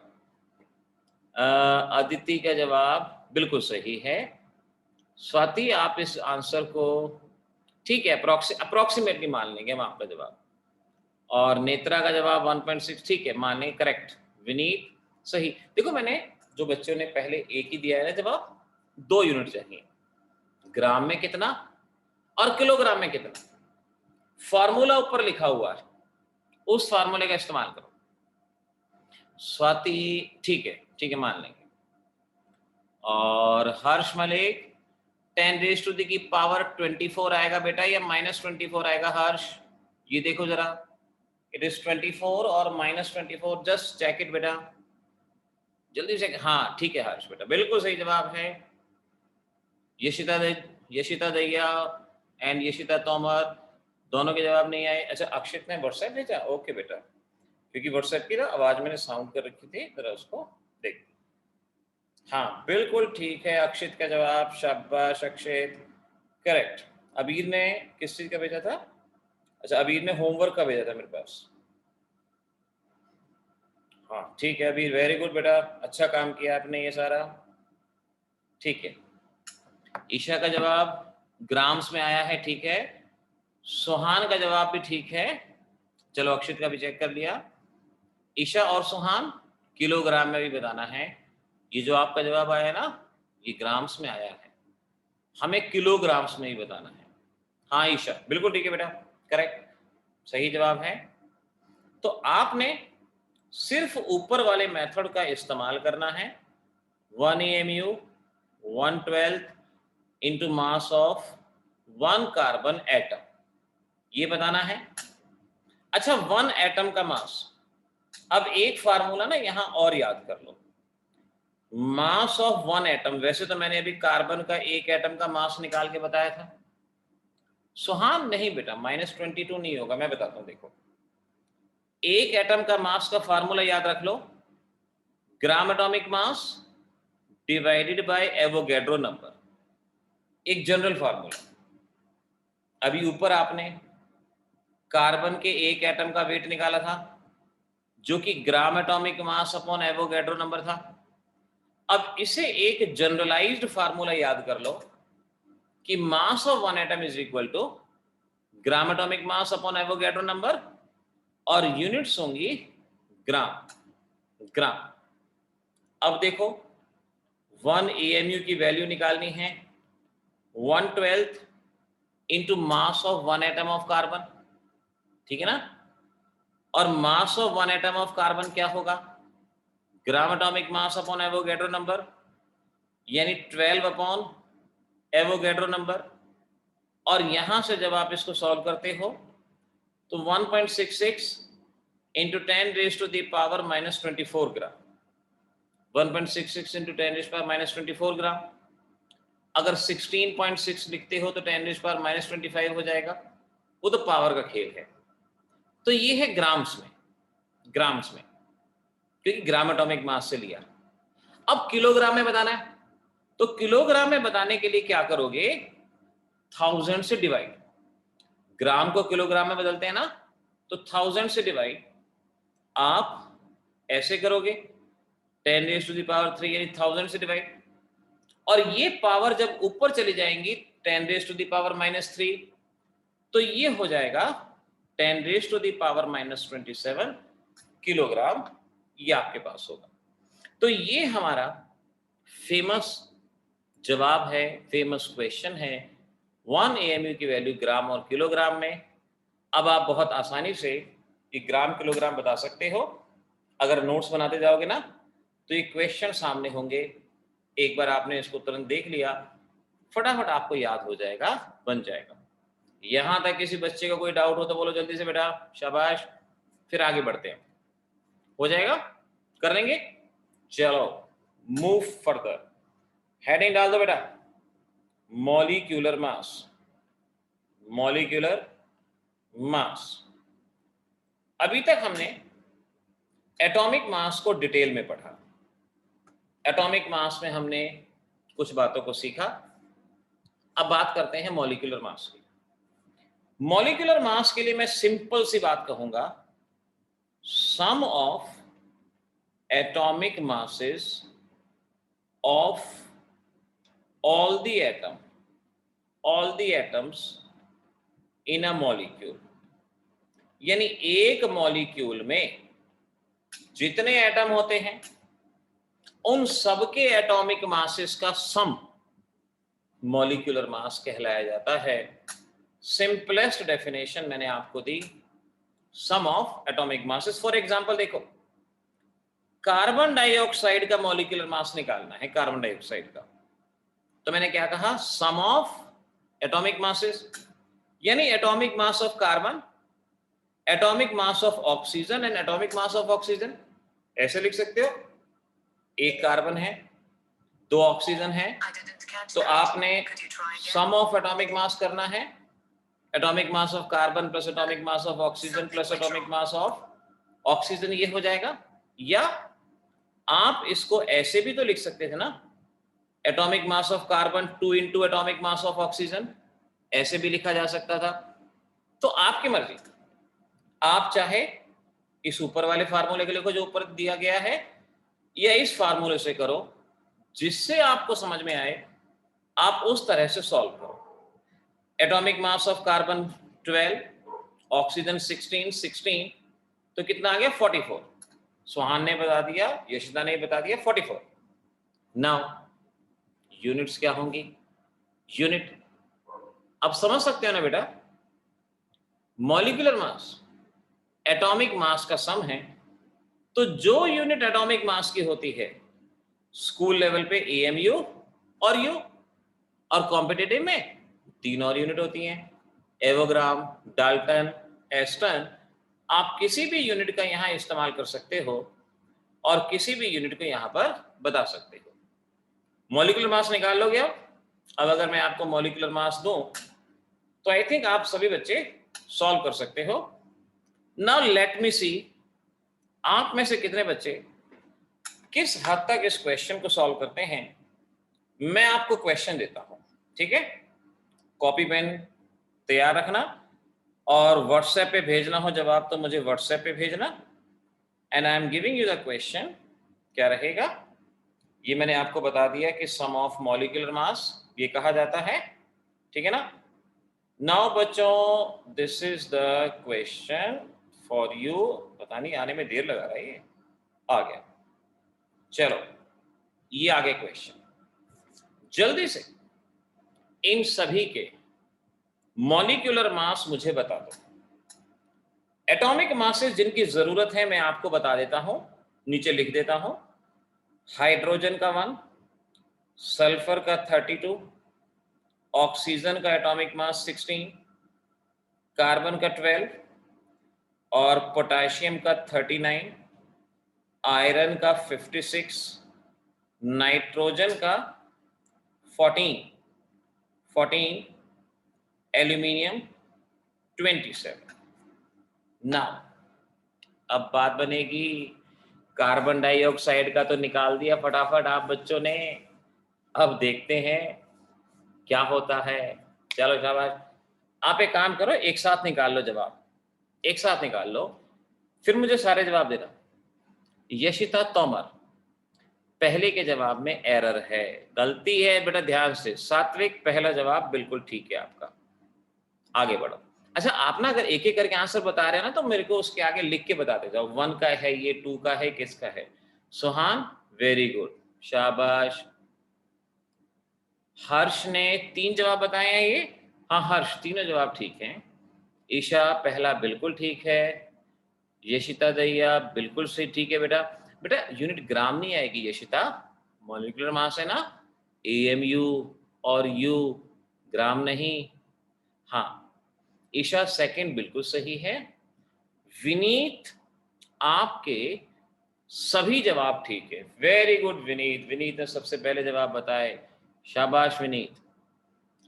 Aditi का जवाब बिल्कुल सही है। स्वाति आप इस आंसर को, ठीक है, अप्रोक्सीमेटली मान लेंगे हम आपका जवाब। और नेत्रा का जवाब 1.6, ठीक है, मान लेंगे, करेक्ट। विनीत सही। देखो मैंने जो बच्चों ने पहले एक ही दिया है ना जवाब, 2 यूनिट चाहिए, ग्राम में कितना और किलोग्राम में कितना। फॉर्मूला ऊपर लिखा हुआ है, उस फार्मूले का इस्तेमाल करो। स्वाति ठीक है मान लेंगे। और Harsh Malik 10 raise to the power 24 आएगा बेटा या -24 आएगा हर्ष? ये देखो जरा, इट इज 24 और -24, जस्ट चेक इट बेटा, जल्दी से। हाँ ठीक है हर्ष बेटा, बिल्कुल सही जवाब है। यशिता दैया एंड यशिता तोमर दोनों के जवाब नहीं आए। अच्छा अक्षित ने व्हाट्सएप भेजा, ओके बेटा, क्योंकि व्हाट्सएप की ना आवाज मैंने साउंड कर रखी थी, जरा उसको देख। हाँ बिल्कुल ठीक है अक्षित का जवाब, शाबाश अक्षित, करेक्ट। अबीर ने किस चीज का भेजा था? अच्छा अबीर ने होमवर्क का भेजा था मेरे पास। हाँ ठीक है अबीर, वेरी गुड बेटा, अच्छा काम किया आपने ये सारा, ठीक है। ईशा का जवाब ग्राम्स में आया है, ठीक है। सुहान का जवाब भी ठीक है, चलो अक्षित का भी चेक कर लिया। ईशा और सुहान किलोग्राम में भी बताना है। ये जो आपका जवाब आया है ना, ये ग्राम्स में आया है, हमें किलोग्राम्स में ही बताना है। हाँ ईशा बिल्कुल ठीक है बेटा, करेक्ट, सही जवाब है। तो आपने सिर्फ ऊपर वाले मेथड का इस्तेमाल करना है। 1 AMU 1/12 into mass of 1 carbon atom, ये बताना है। अच्छा 1 एटम का मास, अब एक फार्मूला ना यहां और याद कर लो। मास ऑफ 1 एटम, वैसे तो मैंने अभी कार्बन का एक एटम का मास निकाल के बताया था। सुहान नहीं बेटा, -22 नहीं होगा, मैं बताता हूं, देखो। एक एटम का मास का फार्मूला याद रख लो, gram atomic mass divided by Avogadro number, एक जनरल फार्मूला। अभी ऊपर आपने कार्बन के एक एटम का वेट निकाला था, जो कि ग्राम atomic mass upon Avogadro number था। अब इसे एक जनरलाइज्ड फार्मूला याद कर लो कि mass of 1 atom is equal to gram atomic mass upon Avogadro number, और यूनिट्स होंगी ग्राम। अब देखो 1 AMU की वैल्यू निकालनी है, 1/12 into mass of 1 atom of carbon, ठीक है ना। और मास ऑफ 1 एटम ऑफ कार्बन क्या होगा? Gram atomic mass upon Avogadro number, यानी 12 अपॉन एवोगैड्रो नंबर। और यहां से जब आप इसको सॉल्व करते हो तो 1.66 into 10 raise to the power -24 gram, 1.66 into 10 raise power -24 gram. अगर 16.6 लिखते हो तो 10 रेज़ पावर -25 हो जाएगा, वो तो पावर का खेल है। तो ये है ग्राम्स में, क्योंकि ग्राम एटॉमिक मास से लिया। अब किलोग्राम में बताना है, तो किलोग्राम में बताने के लिए क्या करोगे? 1000 से डिवाइड, ग्राम को किलोग्राम में बदलते हैं ना, तो 1000 से डिवाइड आप ऐसे करोगे, 10 रेज़ टू द पावर 3 यानी 1000 से डिवाइड। और ये पावर जब ऊपर चली जाएंगी 10⁻⁻³ तो ये हो जाएगा 10⁻⁻27 किलोग्राम, ये आपके पास होगा। तो ये हमारा फेमस जवाब है, फेमस क्वेश्चन है 1 AMU की वैल्यू ग्राम और किलोग्राम में। अब आप बहुत आसानी से ये ग्राम किलोग्राम बता सकते हो। अगर नोट्स बनाते जाओगे ना तो ये क्वेश्चन सामने होंगे, एक बार आपने इसको तुरंत देख लिया, फटाफट आपको याद हो जाएगा, बन जाएगा। यहां तक किसी बच्चे का कोई डाउट हो तो बोलो जल्दी से बेटा, शाबाश, फिर आगे बढ़ते हैं। हो जाएगा, कर लेंगे, चलो मूव फर्दर। हेडिंग डाल दो बेटा, मॉलिक्यूलर मास, मॉलिक्यूलर मास। अभी तक हमने एटॉमिक मास को डिटेल में पढ़ा। एटॉमिक मास में हमने कुछ बातों को सीखा। अब बात करते हैं मॉलिक्यूलर मास की। मॉलिक्यूलर मास के लिए मैं सिंपल सी बात कहूंगा, sum of atomic masses of all the atoms in a molecule. यानी एक मॉलिक्यूल में जितने एटम होते हैं उन सबके एटॉमिक मासेस का सम मॉलिक्यूलर मास कहलाया जाता है। सिंपलेस्ट डेफिनेशन मैंने आपको दी, sum of atomic masses. For example देखो, कार्बन डाइऑक्साइड का मॉलिक्यूलर मास निकालना है, कार्बन डाइऑक्साइड का, तो मैंने क्या कहा, सम ऑफ एटॉमिक मासेस, यानी atomic mass of carbon, atomic mass of oxygen and atomic mass of oxygen. ऐसे लिख सकते हो, एक कार्बन है, 2 ऑक्सीजन है, तो आपने सम ऑफ एटॉमिक मास करना है, atomic mass of carbon plus atomic mass of oxygen plus atomic mass of oxygen, ये हो जाएगा। या आप इसको ऐसे भी तो लिख सकते थे ना, atomic mass of carbon 2 into atomic mass of oxygen, ऐसे भी लिखा जा सकता था। तो आपकी मर्जी, आप चाहे इस ऊपर वाले फार्मूले के लिखो जो ऊपर दिया गया है, या इस फार्मूले से करो, जिससे आपको समझ में आए आप उस तरह से सॉल्व करो। Atomic mass of carbon 12, oxygen 16, तो कितना आ गया, 44। सुहान ने बता दिया, यशिता ने बता दिया 44। नाउ यूनिट्स क्या होंगी, यूनिट अब समझ सकते हो ना बेटा, मॉलिक्यूलर मास एटॉमिक मास का सम है, तो जो यूनिट एटॉमिक मास की होती है स्कूल लेवल पे AMU और U, और कॉम्पिटिटिव में 3 और यूनिट होती हैं, एवोग्राम, डाल्टन, एस्टन। आप किसी भी यूनिट का यहां इस्तेमाल कर सकते हो और किसी भी यूनिट को यहां पर बता सकते हो। मॉलिक्यूलर मास निकाल लोगे अब अगर मैं आपको मॉलिक्यूलर मास दूं तो आई थिंक आप सभी बच्चे सॉल्व कर सकते हो। नाउ लेट मी सी, आप में से कितने बच्चे किस हद तक इस क्वेश्चन को सॉल्व करते हैं। मैं आपको क्वेश्चन देता हूं, ठीक है, कॉपी पेन तैयार रखना, और व्हाट्सएप पे भेजना हो जवाब तो मुझे व्हाट्सएप पे भेजना। And I am giving you the question. क्या रहेगा, ये मैंने आपको बता दिया कि सम ऑफ मॉलिक्यूलर मास ये कहा जाता है, ठीक है ना। नाउ बच्चों, this is the question for you. पता नहीं आने में देर लगा रहा है, ये आ गया। चलो ये आ गया क्वेश्चन, जल्दी से इन सभी के मॉलिक्यूलर मास मुझे बता दो। एटॉमिक मासेस जिनकी जरूरत है मैं आपको बता देता हूं, नीचे लिख देता हूं। हाइड्रोजन का 1, सल्फर का 32, ऑक्सीजन का एटॉमिक मास 16, कार्बन का 12 और पोटेशियम का 39, आयरन का 56, नाइट्रोजन का 14, एल्यूमिनियम 27। नाउ अब बात बनेगी, कार्बन डाइऑक्साइड का तो निकाल दिया फटाफट आप बच्चों ने, अब देखते हैं क्या होता है। चलो शाबाश, आप एक काम करो, एक साथ निकाल लो जवाब, एक साथ निकाल लो, फिर मुझे सारे जवाब देना। यशिता तोमर, पहले के जवाब में एरर है, गलती है बेटा, ध्यान से। सात्विक पहला जवाब बिल्कुल ठीक है आपका। आगे बढ़ो। अच्छा, आप ना अगर एक एक करके आंसर बता रहे हैं ना, तो मेरे को उसके आगे लिख के बताते जाओ, 1 का है ये, 2 का है, किसका है। सुहान, वेरी गुड, शाबाश। हर्ष ने 3 जवाब बताए हैं ये। हाँ हर्ष, तीनों जवाब ठीक हैं। ईशा पहला बिल्कुल ठीक है। यशिता दैया बिल्कुल सही, ठीक है बेटा। बेटा यूनिट ग्राम नहीं आएगी यशिता, मॉलिक्यूलर मास है ना, एएमयू और यू, ग्राम नहीं। हाँ, ईशा सेकंड बिल्कुल सही है। विनीत, आपके सभी जवाब ठीक है, वेरी गुड विनीत। विनीत ने सबसे पहले जवाब बताए, शाबाश विनीत।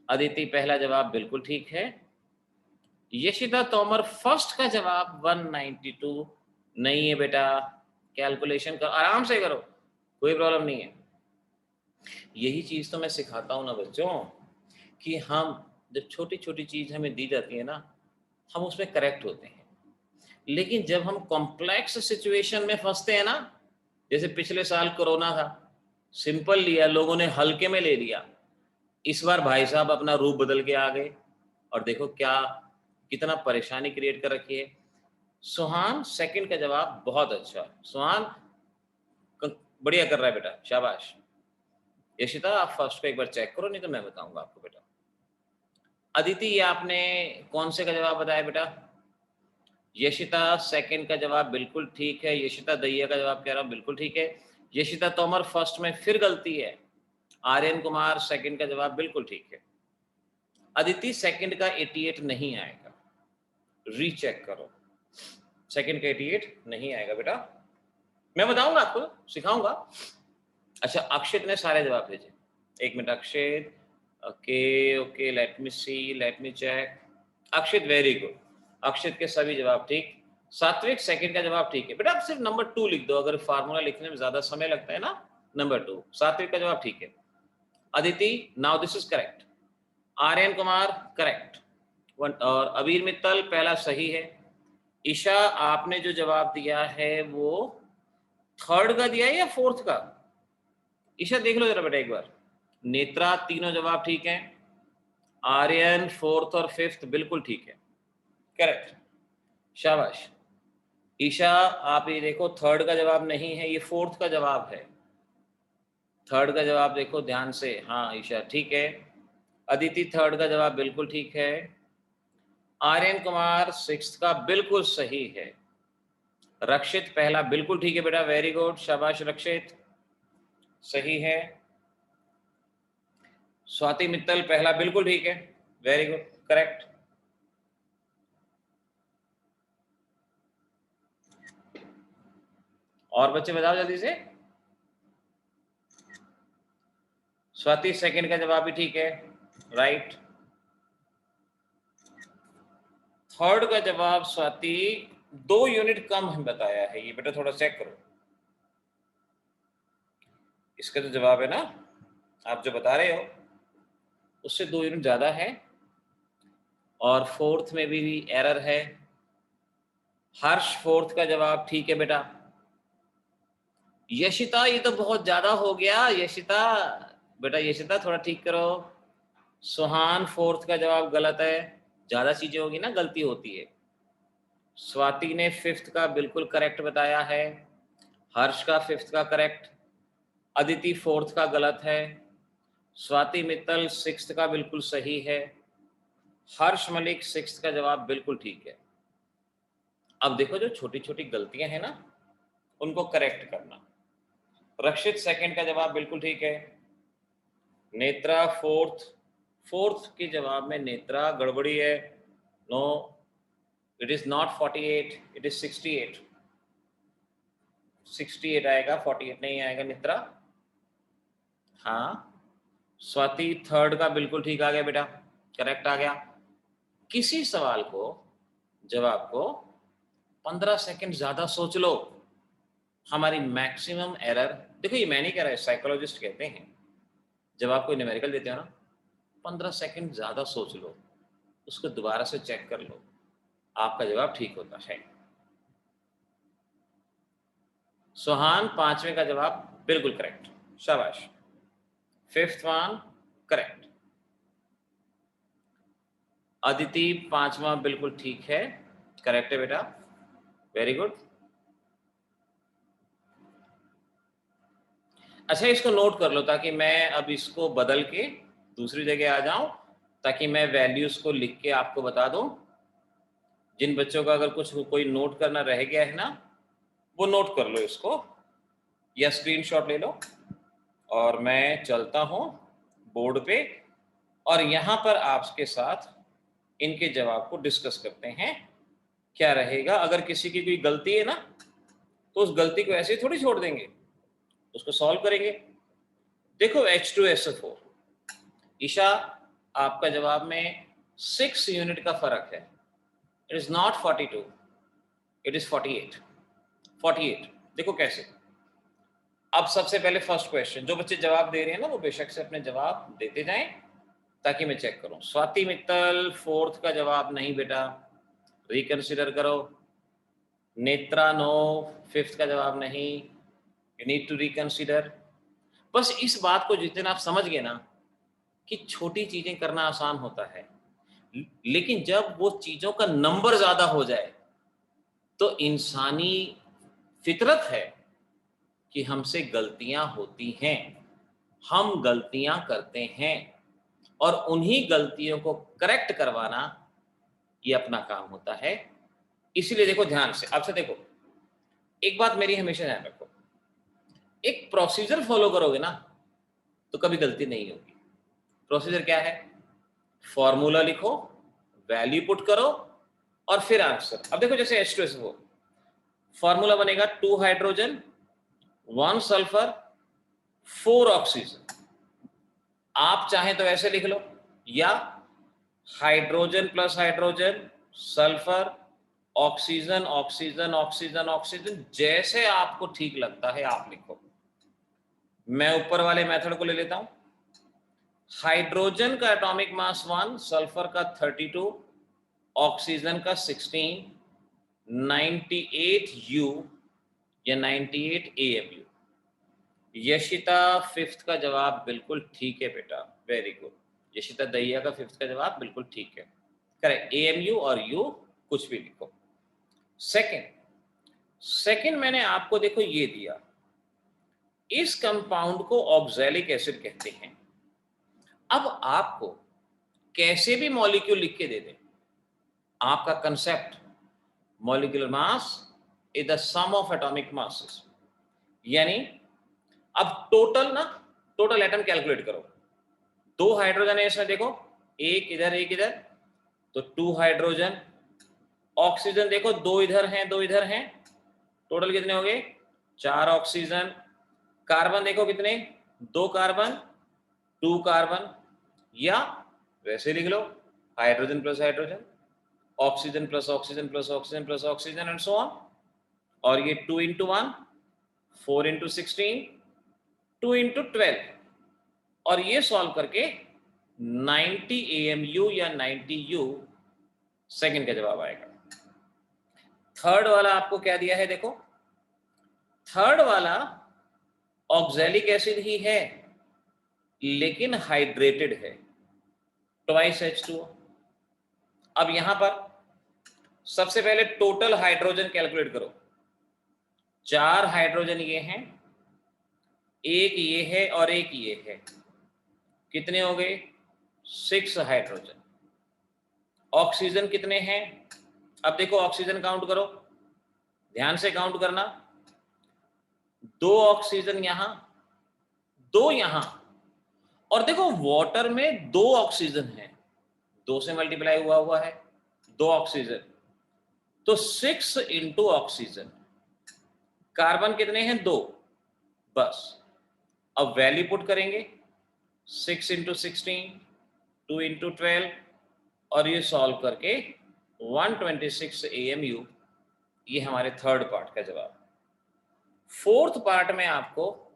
अदिति पहला जवाब बिल्कुल ठीक है। यशिता तोमर फर्स्ट का जवाब 192 नहीं है बेटा, कैलकुलेशन का आराम से करो, कोई प्रॉब्लम नहीं है। यही चीज तो मैं सिखाता हूं ना बच्चों, कि हम जब छोटी छोटी चीज हमें दी जाती है ना, हम उसमें करेक्ट होते हैं। लेकिन जब हम कॉम्प्लेक्स सिचुएशन में फंसते हैं ना, जैसे पिछले साल कोरोना था, सिंपल लिया लोगों ने, हल्के में ले लिया। इस बार भाई साहब अपना रूप बदल के आ गए, और देखो क्या, कितना परेशानी क्रिएट कर रखी है। सुहान सेकंड का जवाब बहुत अच्छा, सुहान बढ़िया कर रहा है बेटा, शाबाश। यशिता आप फर्स्ट को एक बार चेक करो, नहीं तो मैं बताऊंगा आपको बेटा। अदिति, ये आपने कौन से का जवाब बताया बेटा। यशिता सेकंड का जवाब बिल्कुल ठीक है। यशिता दैया का जवाब कह रहा हूं बिल्कुल ठीक है। यशिता तोमर फर्स्ट में फिर गलती है। आर्यन कुमार सेकंड का जवाब बिल्कुल ठीक है। अदिति सेकंड का 88 नहीं आएगा, रीचेक करो, सेकंड का 88 नहीं आएगा बेटा, मैं बताऊंगा आपको, सिखाऊंगा। अच्छा, अक्षित ने सारे जवाब भेजे, एक minute Akshit, okay okay, let me see, let me check. Akshit very good, Akshit के सभी जवाब ठीक। सात्विक सेकंड का जवाब ठीक है बेटा, आप सिर्फ नंबर 2 लिख दो, अगर फार्मूला लिखने में ज्यादा समय लगता है ना, नंबर 2, सात्विक का जवाब ठीक है। Aditi, now this is correct. Aryan Kumar correct, और अबीर मित्तल पहला सही है। ईशा, आपने जो जवाब दिया है वो थर्ड का दिया है या फोर्थ का, ईशा देख लो जरा बेटा एक बार। नेत्रा तीनों जवाब ठीक हैं। आर्यन फोर्थ और फिफ्थ बिल्कुल ठीक है, करेक्ट, शाबाश। ईशा आप ये देखो, थर्ड का जवाब नहीं है, ये फोर्थ का जवाब है। थर्ड का जवाब देखो ध्यान से, हाँ ईशा ठीक है। अदिति थर्ड का जवाब बिल्कुल ठीक है। आर्यन कुमार सिक्स्थ का बिल्कुल सही है। रक्षित पहला बिल्कुल ठीक है बेटा, वेरी गुड, शाबाश रक्षित, सही है। स्वाति मित्तल पहला बिल्कुल ठीक है, वेरी गुड, करेक्ट। और बच्चे बताओ जल्दी से। स्वाति सेकंड का जवाब भी ठीक है, राइट। थर्ड का जवाब स्वाति 2 यूनिट कम है बताया है, ये बेटा थोड़ा चेक करो। इसका जो जवाब है ना, आप जो बता रहे हो उससे 2 यूनिट ज्यादा है, और फोर्थ में भी एरर है। हर्ष फोर्थ का जवाब ठीक है बेटा। यशिता, ये तो बहुत ज्यादा हो गया यशिता, बेटा यशिता थोड़ा ठीक करो। सुहान फोर्थ का जवाब गलत है, ज्यादा चीजें होगी ना गलती होती है। स्वाति ने फिफ्थ का बिल्कुल करेक्ट बताया है। हर्ष का फिफ्थ का करेक्ट। अदिति फोर्थ का गलत है। स्वाति मित्तल सिक्स्थ का बिल्कुल सही है। हर्ष मलिक सिक्स्थ का जवाब बिल्कुल ठीक है। अब देखो जो छोटी छोटी गलतियां हैं ना, उनको करेक्ट करना। रक्षित सेकंड का जवाब बिल्कुल ठीक है। नेत्रा फोर्थ, फोर्थ के जवाब में नेत्रा गड़बड़ी है, no, it is not 48, it is 68, 68 आएगा, 48 नहीं आएगा नेत्रा। हाँ, स्वाति थर्ड का बिल्कुल ठीक आ गया बेटा, करेक्ट आ गया। किसी सवाल को, जवाब को 15 सेकंड ज्यादा सोच लो, हमारी मैक्सिमम एरर, देखो ये मैं नहीं कह रहा, साइकोलॉजिस्ट कहते हैं, जब आप कोई न्यूमेरिकल देते हो ना, 15 सेकंड ज्यादा सोच लो, उसको दोबारा से चेक कर लो, आपका जवाब ठीक होता है। सुहान पांचवें का जवाब बिल्कुल करेक्ट, शाबाश। Fifth one correct. अदिति पांचवा बिल्कुल ठीक है, करेक्ट है बेटा, वेरी गुड। अच्छा, इसको नोट कर लो ताकि मैं अब इसको बदल के दूसरी जगह आ जाऊं, ताकि मैं वैल्यूज को लिख के आपको बता दूं। जिन बच्चों का अगर कुछ कोई नोट करना रह गया है ना, वो नोट कर लो इसको या स्क्रीनशॉट ले लो, और मैं चलता हूं बोर्ड पे और यहां पर आपके साथ इनके जवाब को डिस्कस करते हैं। क्या रहेगा, अगर किसी की कोई गलती है ना तो उस गलती को ऐसे ही थोड़ी छोड़ देंगे, उसको सॉल्व करेंगे। देखो H2SO4, ईशा आपका जवाब में 6 यूनिट का फर्क है। It is not 42, it is 48। 48 देखो कैसे। अब सबसे पहले फर्स्ट क्वेश्चन, जो बच्चे जवाब दे रहे हैं ना वो बेशक से अपने जवाब देते जाएं ताकि मैं चेक करूं। स्वाति मित्तल फोर्थ का जवाब नहीं बेटा, रिकंसिडर करो। नेत्रा नो, फिफ्थ का जवाब नहीं, यू नीड टू रिकंसिडर। बस इस बात को जिस दिन आप समझ गए ना कि छोटी चीजें करना आसान होता है, लेकिन जब वो चीजों का नंबर ज्यादा हो जाए तो इंसानी फितरत है कि हमसे गलतियां होती हैं, हम गलतियां करते हैं, और उन्हीं गलतियों को करेक्ट करवाना ये अपना काम होता है। इसीलिए देखो ध्यान से, आपसे देखो, एक बात मेरी हमेशा ध्यान रखो, एक प्रोसीजर फॉलो करोगे ना तो कभी गलती नहीं होगी। प्रोसीजर क्या है, फॉर्मूला लिखो, वैल्यू पुट करो और फिर आंसर। अब देखो जैसे H2SO4, फॉर्मूला बनेगा 2 हाइड्रोजन 1 सल्फर 4 ऑक्सीजन। आप चाहें तो ऐसे लिख लो, या hydrogen plus hydrogen sulphur oxygen oxygen oxygen oxygen, जैसे आपको ठीक लगता है आप लिखो। मैं ऊपर वाले मेथड को ले लेता हूं। हाइड्रोजन का एटॉमिक मास 1, सल्फर का 32, ऑक्सीजन का 16, 98U या 98 AMU। यशिता फिफ्थ का जवाब बिल्कुल ठीक है बेटा, वेरी गुड। यशिता दहिया का फिफ्थ का जवाब बिल्कुल ठीक है, करेक्ट। AMU और U कुछ भी लिखो। सेकंड मैंने आपको देखो ये दिया, इस कंपाउंड को ऑक्सैलिक एसिड कहते हैं। अब आपको कैसे भी मॉलिक्यूल लिख के दे दे, आपका concept molecular mass is the sum of atomic masses, यानी अब टोटल एटम कैलकुलेट करो। 2 हाइड्रोजन है इसमें देखो, एक इधर एक इधर, तो 2 हाइड्रोजन। ऑक्सीजन देखो 2 इधर हैं 2 इधर हैं, टोटल कितने हो गए, 4 ऑक्सीजन। कार्बन देखो कितने, 2 कार्बन 2 कार्बन, या वैसे लिख लो hydrogen plus hydrogen, oxygen plus oxygen plus oxygen plus oxygen and so on. और ये 2 into 1, 4 into 16, 2 into 12, और ये सॉल्व करके 90 AMU या 90U सेकंड का जवाब आएगा। थर्ड वाला आपको क्या दिया है देखो, थर्ड वाला ऑक्सैलिक एसिड ही है लेकिन हाइड्रेटेड है, ट्वाइस H2O। अब यहां पर सबसे पहले टोटल हाइड्रोजन कैलकुलेट करो। 4 हाइड्रोजन ये हैं, एक ये है और एक ये है, कितने हो गए, 6 हाइड्रोजन। ऑक्सीजन कितने हैं, अब देखो ऑक्सीजन काउंट करो, ध्यान से काउंट करना। 2 ऑक्सीजन यहां, 2 यहां, और देखो वाटर में 2 ऑक्सीजन है, 2 से मल्टीप्लाई हुआ है 2 ऑक्सीजन, तो 6 इंटू ऑक्सीजन। कार्बन कितने हैं, 2, बस। अब वैल्यू पुट करेंगे, 6 इंटू 16, 2 इंटू 12, और ये सॉल्व करके 126 AMU, ये हमारे थर्ड पार्ट का जवाब। फोर्थ पार्ट में आपको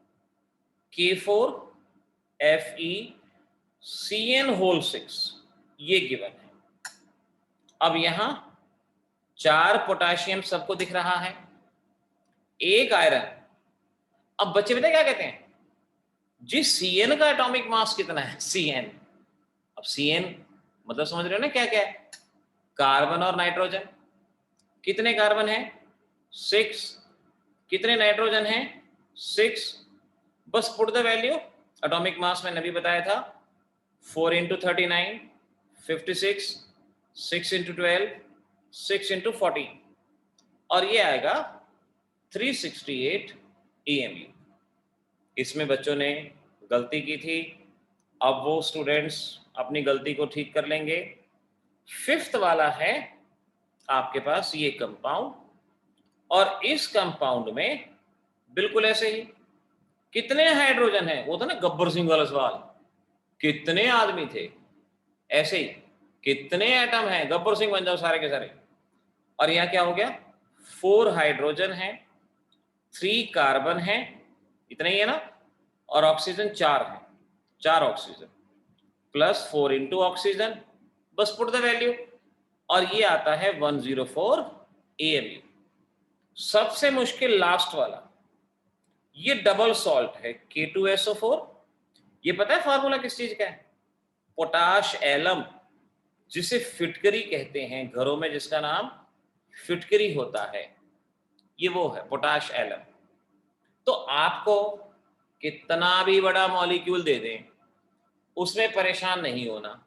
K4FeCN6 ये गिवन है। अब यहां 4 पोटाशियम सबको दिख रहा है, 1 आयरन, अब बच्चे पता क्या कहते हैं जी, Cn का एटॉमिक मास कितना है? Cn, अब Cn मतलब समझ रहे हो ना क्या क्या है? कार्बन और नाइट्रोजन। कितने कार्बन है? 6। कितने नाइट्रोजन है? 6। बस put the value. Atomic mass मैंने अभी बताया था 4 इंटू 39 56, 6 इंटू 12 6 इंटू 40, और ये आएगा 368 EMU। इसमें बच्चों ने गलती की थी, अब वो स्टूडेंट्स अपनी गलती को ठीक कर लेंगे। 5th वाला है आपके पास ये कंपाउंड, और इस कंपाउंड में बिल्कुल ऐसे ही कितने हाइड्रोजन है, वो था ना गब्बर सिंह वाला सवाल, कितने आदमी थे, ऐसे ही कितने एटम हैं, गब्बर सिंह बन जाओ सारे के सारे। और यहां क्या हो गया, 4 हाइड्रोजन है, 3 कार्बन है, इतना ही है ना, और ऑक्सीजन 4 है, 4 ऑक्सीजन प्लस 4 इंटू ऑक्सीजन, बस पुट द वैल्यू, और ये आता है 104 AMU। सबसे मुश्किल लास्ट वाला, ये डबल सॉल्ट है K2SO4। ये पता है फार्मूला किस चीज का है? पोटाश एलम, जिसे फिटकरी कहते हैं, घरों में जिसका नाम फिटकरी होता है, ये वो है पोटाश एलम। तो आपको कितना भी बड़ा मॉलिक्यूल दे दें, उसमें परेशान नहीं होना,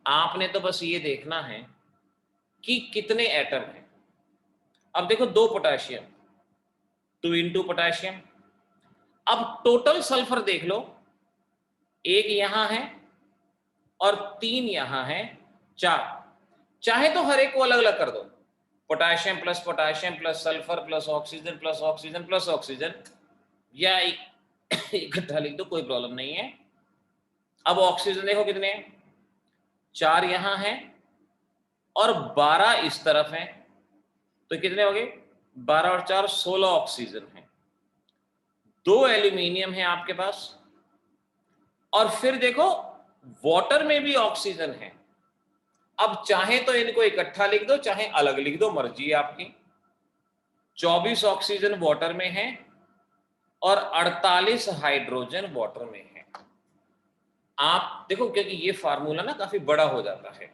आपने तो बस ये देखना है कि कितने एटम हैं। अब देखो 2 पोटाशियम, 2 इंटू पोटाशियम। अब टोटल सल्फर देख लो, 1 यहां है और 3 यहां है, 4। चाहे तो हर एक को अलग अलग कर दो, potassium plus sulphur plus oxygen plus oxygen, या इकट्ठा लिख दो, कोई प्रॉब्लम नहीं है। अब ऑक्सीजन देखो कितने हैं, 4 यहां हैं और 12 इस तरफ हैं, तो कितने हो गए, 12 और 4 16 ऑक्सीजन हैं। 2 एल्यूमिनियम है आपके पास, और फिर देखो वाटर में भी ऑक्सीजन है। अब चाहे तो इनको इकट्ठा लिख दो, चाहे अलग लिख दो, मर्जी है आपकी। 24 ऑक्सीजन वाटर में है और 48 हाइड्रोजन वाटर में है। आप देखो, क्योंकि ये फार्मूला ना काफी बड़ा हो जाता है,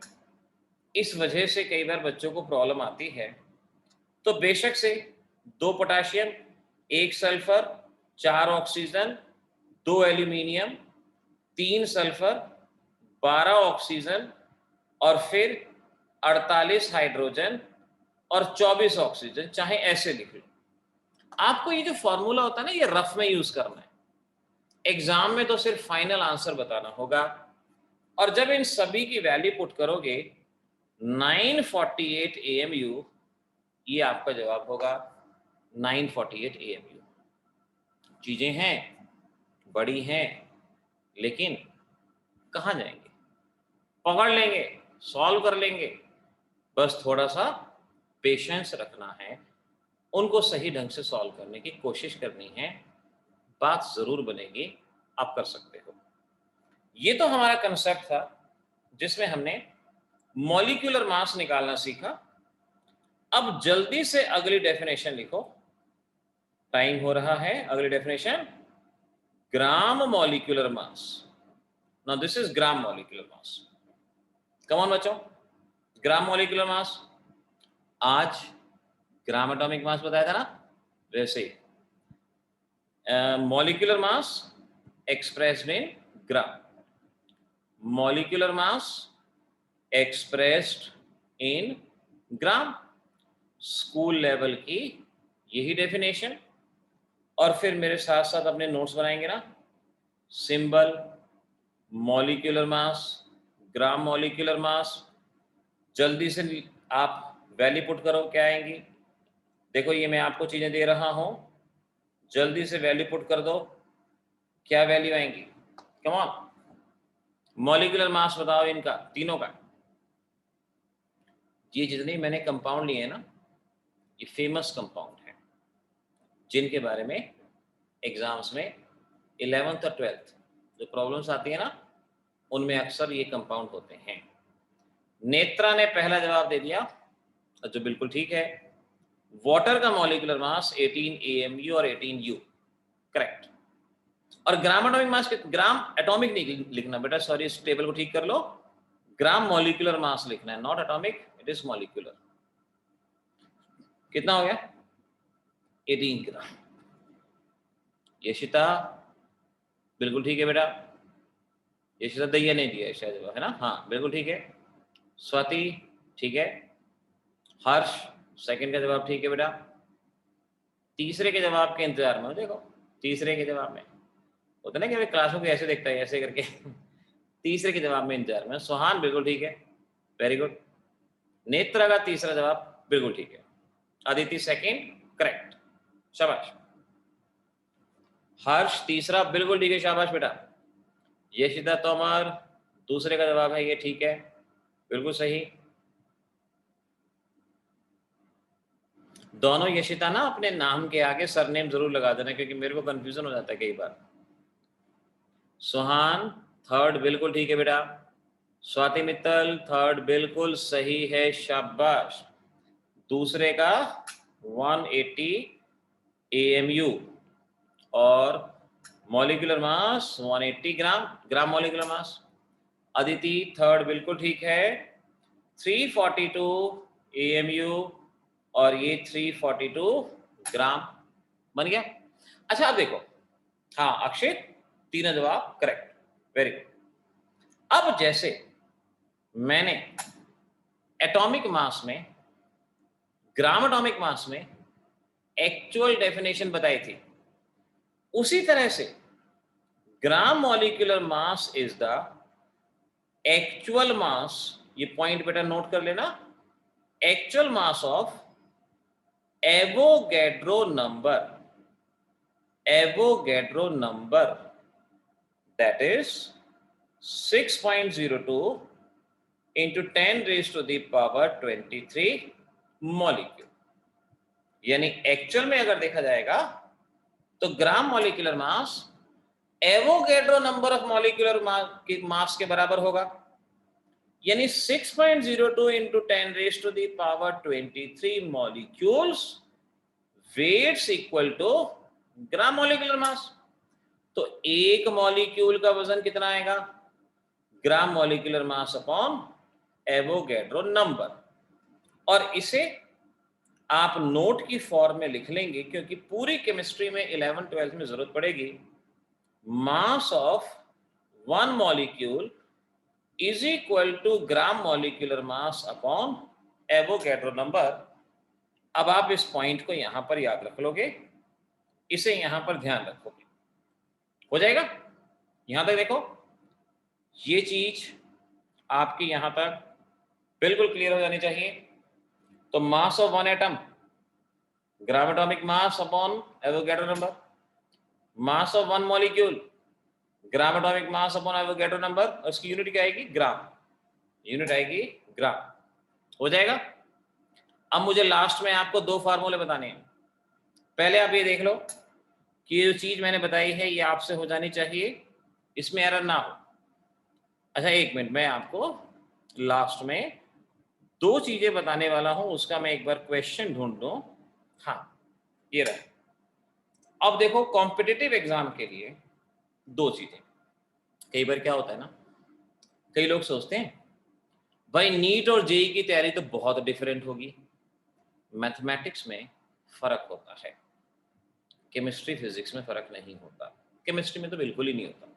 इस वजह से कई बार बच्चों को प्रॉब्लम आती है। तो बेशक से 2 potassium, 1 sulphur, 4 oxygen, 2 aluminium, 3 sulphur, 12 oxygen, और फिर 48 हाइड्रोजन और 24 ऑक्सीजन, चाहे ऐसे लिख लो। आपको ये जो फॉर्मूला होता है ना, ये रफ में यूज करना है, एग्जाम में तो सिर्फ फाइनल आंसर बताना होगा। और जब इन सभी की वैल्यू पुट करोगे 948 AMU, ये आपका जवाब होगा 948 AMU। चीजें हैं, बड़ी हैं, लेकिन कहाँ जाएंगे, पकड़ लेंगे, सॉल्व कर लेंगे, बस थोड़ा सा पेशेंस रखना है, उनको सही ढंग से सॉल्व करने की कोशिश करनी है, बात जरूर बनेगी, आप कर सकते हो। ये तो हमारा कंसेप्ट था जिसमें हमने मॉलिक्यूलर मास निकालना सीखा। अब जल्दी से अगली डेफिनेशन लिखो, टाइम हो रहा है। अगली definition, gram molecular mass. Now this is gram molecular mass. Come on बच्चों, ग्राम मॉलिक्यूलर मास, आज ग्राम एटॉमिक मास बताया था ना, वैसे molecular mass expressed in gram, molecular mass expressed in gram, school level की यही डेफिनेशन। और फिर मेरे साथ साथ अपने नोट्स बनाएंगे ना, सिंबल, मॉलिक्यूलर मास, ग्राम मॉलिक्यूलर मास, जल्दी से आप वैल्यू पुट करो, क्या आएंगी। देखो ये मैं आपको चीजें दे रहा हूं, जल्दी से वैल्यू पुट कर दो, क्या वैल्यू आएंगी, कम ऑन। मॉलिक्यूलर मास बताओ इनका, तीनों का। ये जितने मैंने कंपाउंड लिए हैं ना, ये फेमस कंपाउंड है, जिनके बारे में एग्जाम्स में 11th और 12th जो प्रॉब्लम्स आती है ना, उनमें अक्सर ये कंपाउंड होते हैं। नेत्रा ने पहला जवाब दे दिया, जो बिल्कुल ठीक है। वाटर का मॉलिक्यूलर मास 18 AMU और 18 U। करेक्ट। और ग्राम एटॉमिक मास, ग्राम एटॉमिक नहीं लिखना बेटा, सॉरी, इस टेबल को ठीक कर लो, ग्राम मॉलिक्यूलर मास लिखना है, not atomic, it is molecular. कितना हो गया? 18 ग्राम। यशिता बिल्कुल ठीक है बेटा, यशिता दैया नहीं दिया है शायद, है ना? हाँ बिल्कुल ठीक है। स्वाति ठीक है। हर्ष सेकंड का जवाब ठीक है बेटा। तीसरे के जवाब के इंतजार में हो, देखो तीसरे के जवाब में होता ना कि क्लासों को ऐसे देखता है ऐसे करके तीसरे के जवाब में इंतजार में। सोहान बिल्कुल ठीक है, वेरी गुड। नेत्रा का तीसरा जवाब बिल्कुल ठीक है। अदिति सेकंड, करेक्ट, शाबाश। हर्ष तीसरा बिल्कुल ठीक है, शाबाश बेटा। यशिता तोमर दूसरे का जवाब है ये, ठीक है, बिल्कुल सही। दोनों यशिता ना अपने नाम के आगे सरनेम जरूर लगा देना, क्योंकि मेरे को कंफ्यूजन हो जाता है कई बार। सुहान थर्ड बिल्कुल ठीक है बेटा। स्वाति मित्तल थर्ड बिल्कुल सही है, शाबाश। दूसरे का 180 AMU और molecular mass 180 gram, gram molecular mass. Aditi third बिल्कुल ठीक है, 342 AMU और ये 342 ग्राम बन गया। अच्छा अब देखो, हाँ अक्षित तीनों जवाब करेक्ट, वेरी गुड। अब जैसे मैंने एटॉमिक मास में, ग्राम एटॉमिक मास में एक्चुअल डेफिनेशन बताई थी, उसी तरह से ग्राम molecular mass is the actual mass, ये पॉइंट बेटा नोट कर लेना, actual mass of Avogadro number that is 6.02 into 10 raised to the power 23 molecule. यानी एक्चुअल में अगर देखा जाएगा तो ग्राम molecular mass Avogadro number of molecular mass के बराबर होगा, यानी 6.02 into 10 raised to the power 23 molecules weights equal to gram molecular मास। तो एक मॉलिक्यूल का वजन कितना आएगा? ग्राम molecular mass upon Avogadro number. और इसे आप नोट की फॉर्म में लिख लेंगे, क्योंकि पूरी केमिस्ट्री में 11th-12th में जरूरत पड़ेगी। Mass of one molecule is equal to gram molecular mass upon Avogadro number. अब आप इस पॉइंट को यहां पर याद रख लोगे, इसे यहां पर ध्यान रखोगे, हो जाएगा। यहां तक देखो, ये चीज आपकी यहां तक बिल्कुल क्लियर हो जानी चाहिए। तो मास of one atom gram atomic mass upon Avogadro number, mass of one molecule gram atomic mass upon Avogadro number, और उसकी यूनिट क्या आएगी? ग्राम, यूनिट आएगी ग्राम, हो जाएगा। अब मुझे लास्ट में आपको दो फार्मूले बताने हैं। पहले आप ये देख लो कि ये जो चीज मैंने बताई है ये आपसे हो जानी चाहिए, इसमें एरर ना हो। अच्छा एक मिनट, मैं आपको लास्ट में दो चीजें बताने वाला हूं, उसका मैं एक बार क्वेश्चन ढूंढ लूं। हाँ ये रहा। अब देखो, कॉम्पिटिटिव एग्जाम के लिए दो चीजें, कई बार क्या होता है ना, कई लोग सोचते हैं भाई नीट और जेई की तैयारी तो बहुत डिफरेंट होगी, मैथमेटिक्स में फर्क होता है, केमिस्ट्री फिजिक्स में फर्क नहीं होता। केमिस्ट्री में तो बिल्कुल ही नहीं होता।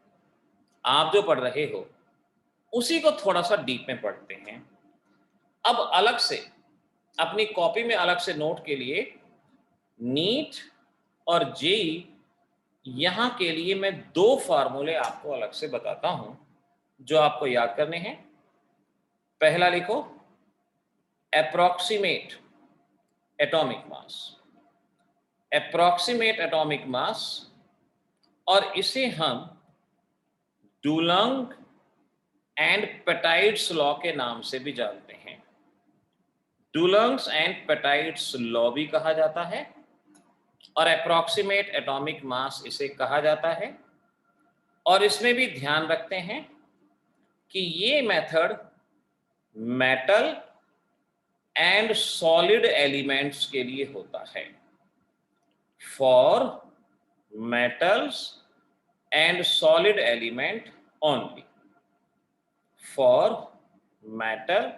आप जो पढ़ रहे हो उसी को थोड़ा सा डीप में पढ़ते हैं। अब अलग से अपनी कॉपी में अलग से नोट के लिए नीट और जेई, यहां के लिए मैं दो फार्मूले आपको अलग से बताता हूं जो आपको याद करने हैं। पहला लिखो, अप्रॉक्सीमेट एटॉमिक मास, अप्रॉक्सीमेट एटॉमिक मास, और इसे हम डुलंग एंड पेटाइट्स लॉ के नाम से भी जानते हैं। डुलंग्स एंड पेटाइट्स लॉ भी कहा जाता है और अप्रॉक्सीमेट एटॉमिक मास इसे कहा जाता है। और इसमें भी ध्यान रखते हैं कि ये method metal and solid elements के लिए होता है। For metals and solid element only. For metal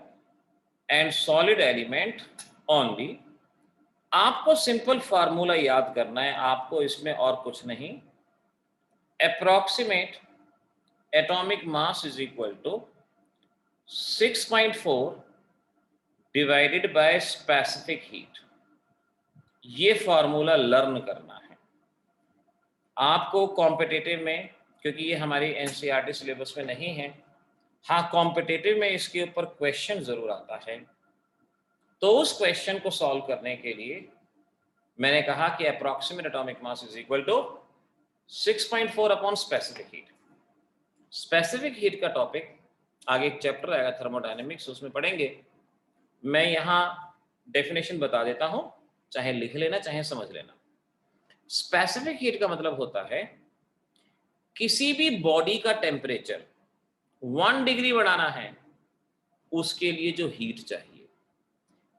and solid element only. आपको सिंपल फार्मूला याद करना है, आपको इसमें और कुछ नहीं. Approximate atomic mass is equal to 6.4 divided by specific heat. ये फार्मूला लर्न करना है आपको कॉम्पिटिटिव में, क्योंकि ये हमारी एनसीईआरटी सिलेबस में नहीं है. हाँ, कॉम्पिटिटिव में इसके ऊपर क्वेश्चन जरूर आता है. तो उस क्वेश्चन को सॉल्व करने के लिए मैंने कहा कि approximate atomic mass is equal to 6.4 upon specific heat. Specific heat का टॉपिक आगे एक चैप्टर आएगा थर्मोडायनेमिक्स, उसमें पढ़ेंगे. मैं यहाँ डेफिनेशन बता देता हूँ, चाहे लिख लेना चाहे समझ लेना. स्पेसिफिक हीट का मतलब होता है किसी भी बॉडी का टेम्परेचर 1 डिग्री बढ़ाना है, उसके लिए जो हीट चाहिए.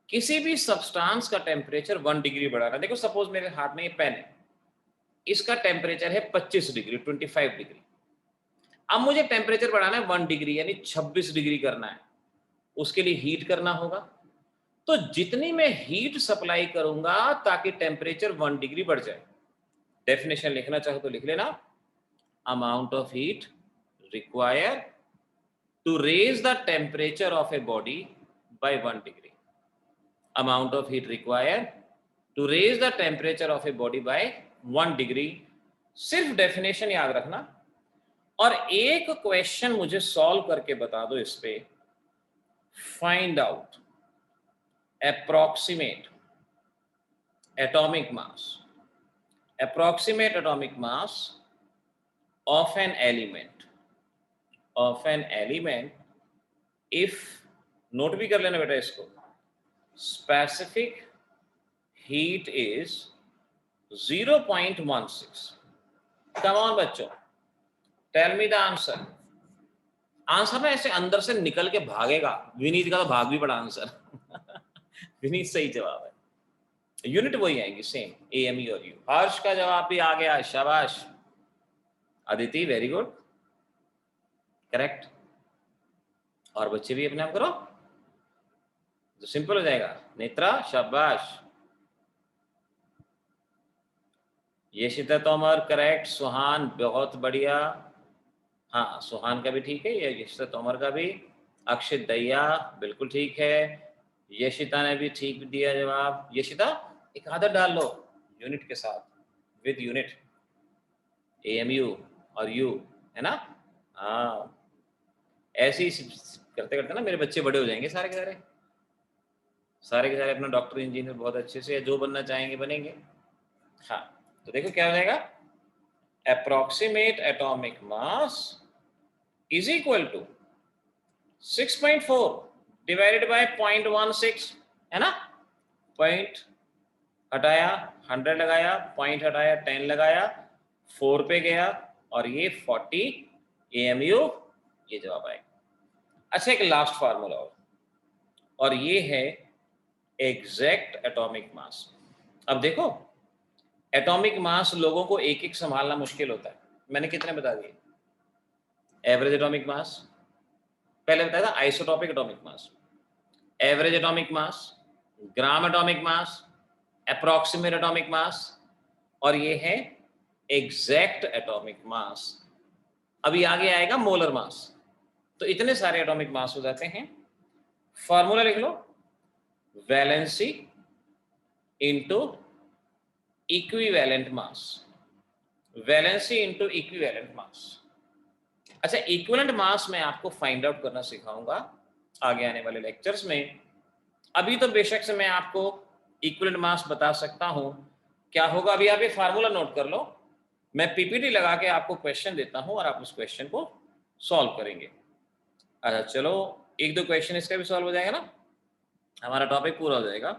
किसी भी सब्सटेंस का टेम्परेचर 1 डिग्री बढ़ाना. देखो सपोज मेरे हाथ में ये पेन है, इसका टेम्परेचर है 25 डिग्री, 25 डिग्री. अब मुझे टेम्परेचर बढ़ाना है 1 डिग्री, यानी 26 डिग्री करना है. उसके लिए हीट करना होगा. तो जितनी मैं हीट सप्लाई करूंगा ताकि टेम्परेचर 1 डिग्री बढ़ जाए. डेफिनेशन लिखना चाहो तो लिख लेना. Amount of heat require to raise the temperature of a body by 1 degree. Amount of heat require to raise the temperature of a body by 1 degree. सिर्फ डेफिनेशन याद रखना और एक क्वेश्चन मुझे सॉल्व करके बता दो इस पे. Find out approximate atomic mass of an element if, note भी कर लेना बेटा इसको, specific heat is 0.16. come on बच्चों, tell me the answer. Answer ना ऐसे अंदर से निकल के भागेगा. विनीत का तो भाग भी पड़ा आंसर. विनीत सही जवाब है. यूनिट वही आएंगी सेम, एएमई और यू. हर्ष का जवाब भी आ गया, शाबाश. Aditi very good, correct. और बच्चे भी अपने आप करो तो सिंपल हो जाएगा. नेत्रा शाबाश. यशिता तोमर करेक्ट. सुहान बहुत बढ़िया. हाँ, सुहान का भी ठीक है, यशिता तोमर का भी. अक्षित दैया बिल्कुल ठीक है. यशिता ने भी ठीक दिया जवाब. यशिता एक आदत डाल लो यूनिट के साथ, विद यूनिट, एएमयू और यू, है ना. हाँ, ऐसे ही करते करते ना मेरे बच्चे बड़े हो जाएंगे सारे के सारे अपना डॉक्टर इंजीनियर बहुत अच्छे से, जो बनना चाहेंगे बनेंगे. हाँ, तो देखो क्या हो जाएगा. Approximate atomic mass is equal to 6.4 divided by 0.16, है ना. पॉइंट हटाया 100 लगाया, पॉइंट हटाया 10 लगाया, 4 पे गया और ये 40 एएमयू, ये जवाब आएगा. अच्छा, एक लास्ट फार्मूला और ये है एग्जैक्ट एटॉमिक मास. अब देखो, एटॉमिक मास लोगों को एक एक संभालना मुश्किल होता है. मैंने कितने बता दिए. एवरेज एटॉमिक मास पहले बताया था, isotopic atomic mass, average atomic मास, ग्राम एटॉमिक मास, अप्रॉक्सीमेट एटॉमिक मास, और ये है एग्जैक्ट एटॉमिक मास. अभी आगे आएगा मोलर मास. तो इतने सारे एटॉमिक मास हो जाते हैं. फॉर्मूला लिख लो. Valency into equivalent mass. Valency into equivalent mass. अच्छा, इक्विवेलेंट मास में आपको फाइंड आउट करना सिखाऊंगा आगे आने वाले लेक्चर्स में. अभी तो बेशक से मैं आपको इक्विवेलेंट मास बता सकता हूं. क्या होगा, अभी आप ये फार्मूला नोट कर लो. मैं पीपीटी लगा के आपको क्वेश्चन देता हूं और आप उस क्वेश्चन को सॉल्व करेंगे. अच्छा चलो, एक दो क्वेश्चन इसका भी सॉल्व हो जाएगा ना, हमारा टॉपिक पूरा हो जाएगा.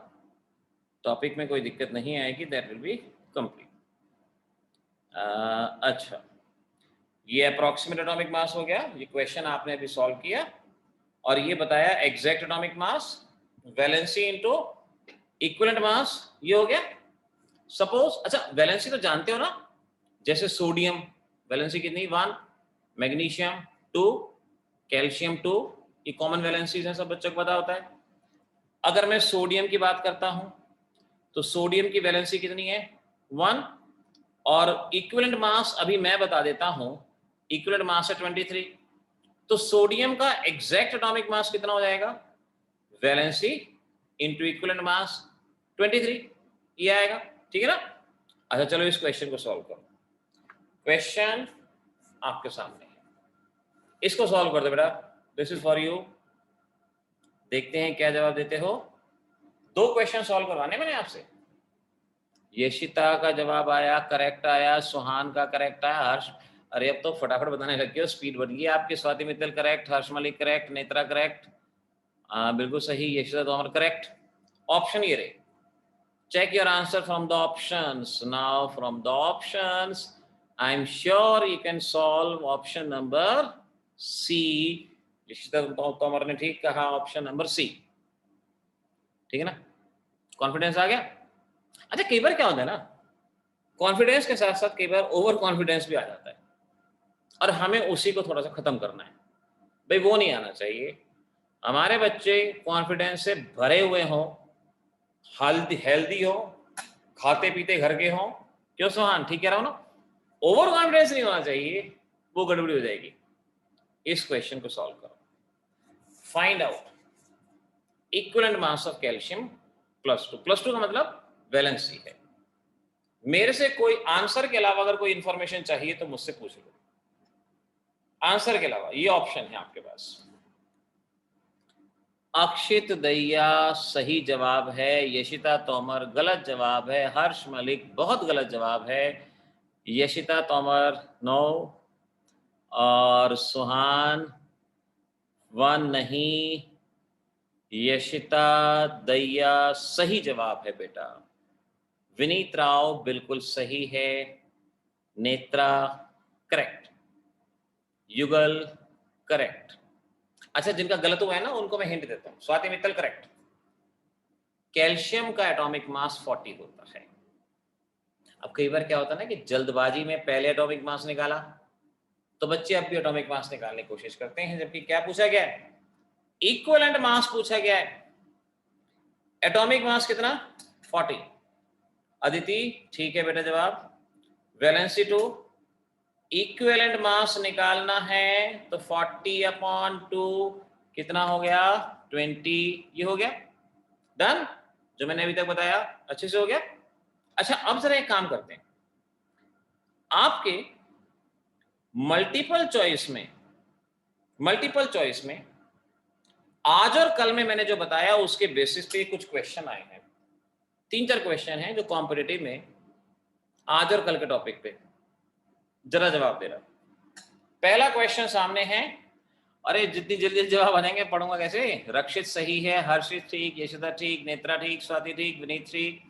टॉपिक में कोई दिक्कत नहीं आएगी, दैट विल बी कंप्लीट. अच्छा, ये अप्रॉक्सीमेट एटॉमिक मास हो गया. ये क्वेश्चन आपने अभी सॉल्व किया और ये बताया exact atomic mass, valency into equivalent mass, ये हो गया. सपोज, अच्छा वैलेंसी तो जानते हो ना, जैसे सोडियम वैलेंसी कितनी 1, मैग्नीशियम 2, कैल्शियम 2, ये कॉमन वैलेंसीज हैं, सब बच्चों को पता होता है। अगर मैं सोडियम की बात करता हूं तो सोडियम की वैलेंसी कितनी है 1, और इक्विवेलेंट मास अभी मैं बता देता हूं, इक्विवेलेंट मास है 23। तो सोडियम का एग्जैक्ट एटॉमिक मास कितना हो जाएगा, वैलेंसी इंटू इक्विवेलेंट मास 23, ये आएगा, ठीक है ना। अच्छा चलो इस क्वेश्चन को सॉल्व करो। क्वेश्चन आपके सामने है, इसको सॉल्व कर दो बेटा, दिस इज फॉर यू। देखते हैं क्या जवाब देते हो। 2 क्वेश्चन सॉल्व करवाने मैंने आपसे। यशिता का जवाब आया, करेक्ट आया, सुहान का करेक्ट आया, हर्ष, अरे अब तो फटाफट बताने लग गए हो, स्पीड बढ़ गई आपकी। स्वाति मित्तल करेक्ट, हर्ष मलिक करेक्ट, नेत्रा करेक्ट, बिल्कुल सही, यशिता तोमर करेक्ट। ऑप्शन ये रहे, check your answer from the options. Now from the options I'm sure you can solve option number C. Yashita Tomar ने ठीक कहा, ऑप्शन नंबर सी, ठीक है ना। कॉन्फिडेंस आ गया। अच्छा कई बार क्या होता है ना, कॉन्फिडेंस के साथ साथ कई बार ओवर कॉन्फिडेंस भी आ जाता है, और हमें उसी को थोड़ा सा खत्म करना है। भाई वो नहीं आना चाहिए। हमारे बच्चे कॉन्फिडेंस से भरे हुए हों, हेल्दी हो, खाते पीते घर के हों। क्यों सुहान, ठीक कह रहा हूं ना। ओवर कॉन्फिडेंस नहीं होना चाहिए, वो गड़बड़ी हो जाएगी। इस क्वेश्चन को सॉल्व करो। Find out equivalent mass of calcium +2। +2 का मतलब वैलेंसी है। मेरे से कोई आंसर के अलावा अगर कोई इंफॉर्मेशन चाहिए तो मुझसे पूछ लो, आंसर के अलावा। ये ऑप्शन है आपके पास। अक्षित दहिया सही जवाब है, यशिता तोमर गलत जवाब है, हर्ष मलिक बहुत गलत जवाब है, यशिता तोमर 9, और सुहान 1 नहीं, यशिता दहिया सही जवाब है बेटा। विनीत राव बिल्कुल सही है, नेत्रा करेक्ट, युगल करेक्ट। अच्छा जिनका गलत हुआ है ना उनको मैं हिंट देता हूं। स्वाति मित्तल करेक्ट, कैल्शियम का एटॉमिक मास 40 होता है। अब कई बार क्या होता है ना कि जल्दबाजी में पहले एटॉमिक मास निकाला, तो बच्चे अब भी एटॉमिक मास निकालने की कोशिश करते हैं, जबकि क्या पूछा गया है, इक्विवेलेंट मास पूछा गया है। एटॉमिक मास कितना 40। अदिति ठीक है बेटा जवाब। वैलेंसी 2, इक्विवेलेंट मास निकालना है तो 40/2 कितना हो गया 20, ये हो गया डन, जो मैंने अभी तक बताया अच्छे से हो गया। अच्छा अब जरा एक काम करते हैं, आपके मल्टीपल चॉइस में आज और कल में मैंने जो बताया उसके बेसिस पे कुछ क्वेश्चन आए हैं। 3-4 क्वेश्चन हैं जो कॉम्पिटिटिव में आज और कल के टॉपिक पे, जरा जवाब दे रहा। पहला क्वेश्चन सामने है, अरे जितनी जल्दी जवाब आ जाएंगे पढ़ूंगा कैसे। रक्षित सही है, हर्षित ठीक, यशिता ठीक, नेत्रा ठीक, स्वाति ठीक, विनीत ठीक,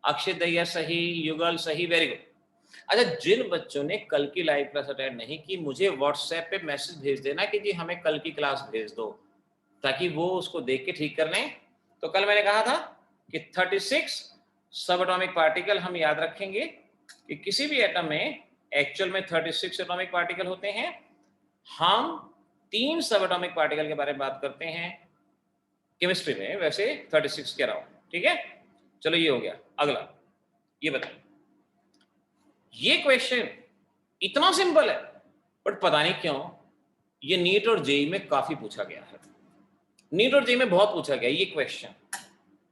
अक्षित दहिया सही, युगल सही, वेरी गुड। अच्छा जिन बच्चों ने कल की लाइव क्लास अटेंड नहीं की, मुझे व्हाट्सएप पे मैसेज भेज देना कि जी हमें कल की क्लास भेज दो, ताकि वो उसको देख के ठीक कर लें। तो कल मैंने कहा था कि 36 सब एटॉमिक पार्टिकल हम याद रखेंगे कि किसी भी एटम में एक्चुअल में 36 एटॉमिक पार्टिकल होते हैं। हम 3 सब एटॉमिक पार्टिकल के बारे में बात करते हैं केमिस्ट्री में, वैसे 36 कह रहा हूं, ठीक है। चलो ये हो गया। अगला ये बताइए, ये क्वेश्चन इतना सिंपल है बट पता नहीं क्यों ये नीट और जेई में काफी पूछा गया है। नीट और जेई में बहुत पूछा गया ये क्वेश्चन।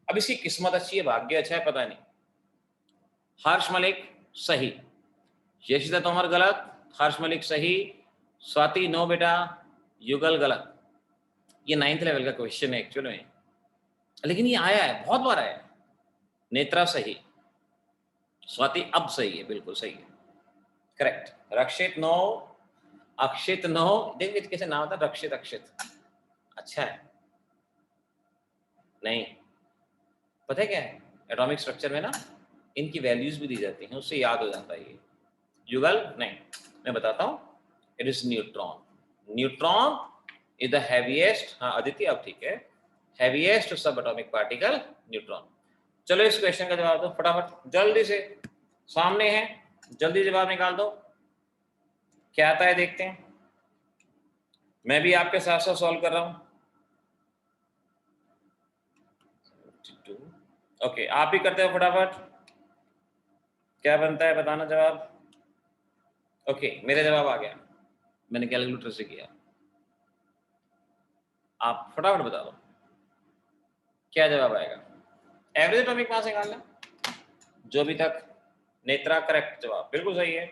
अब इसकी किस्मत अच्छी है, भाग्य अच्छा है, पता नहीं। हर्ष मलिक सही, यशिता तोमर गलत, हर्ष मलिक सही, स्वाति नो बेटा, युगल गलत। ये 9th लेवल का क्वेश्चन है एक्चुअल में, लेकिन ये आया है, बहुत बार आया है। नेत्रा सही, स्वाति अब सही है, बिल्कुल सही है, करेक्ट। रक्षित नो, अक्षित नो, देखिए कैसे नाम होता है रक्षित, अक्षित अच्छा है। नहीं पता है क्या है, एटॉमिक स्ट्रक्चर में ना इनकी वैल्यूज भी दी जाती हैं, उससे याद हो जाता है ये। युगल नहीं, मैं बताता हूं, it is neutron. Neutron is the heaviest, हाँ अदिति अब ठीक है, हैवीएस्ट सब एटॉमिक पार्टिकल न्यूट्रॉन। चलो इस क्वेश्चन का जवाब दो फटाफट जल्दी से, सामने है जल्दी जवाब निकाल दो, क्या आता है देखते हैं। मैं भी आपके साथ साथ सॉल्व कर रहा हूं। ओके, आप भी करते हो फटाफट, क्या बनता है बताना जवाब। ओके, मेरा जवाब आ गया, मैंने कैलकुलेटर से किया, आप फटाफट बता दो क्या जवाब आएगा। एवरेज एटॉमिक मास निकालना, जो भी तक नेत्रा करेक्ट जवाब, बिल्कुल सही है।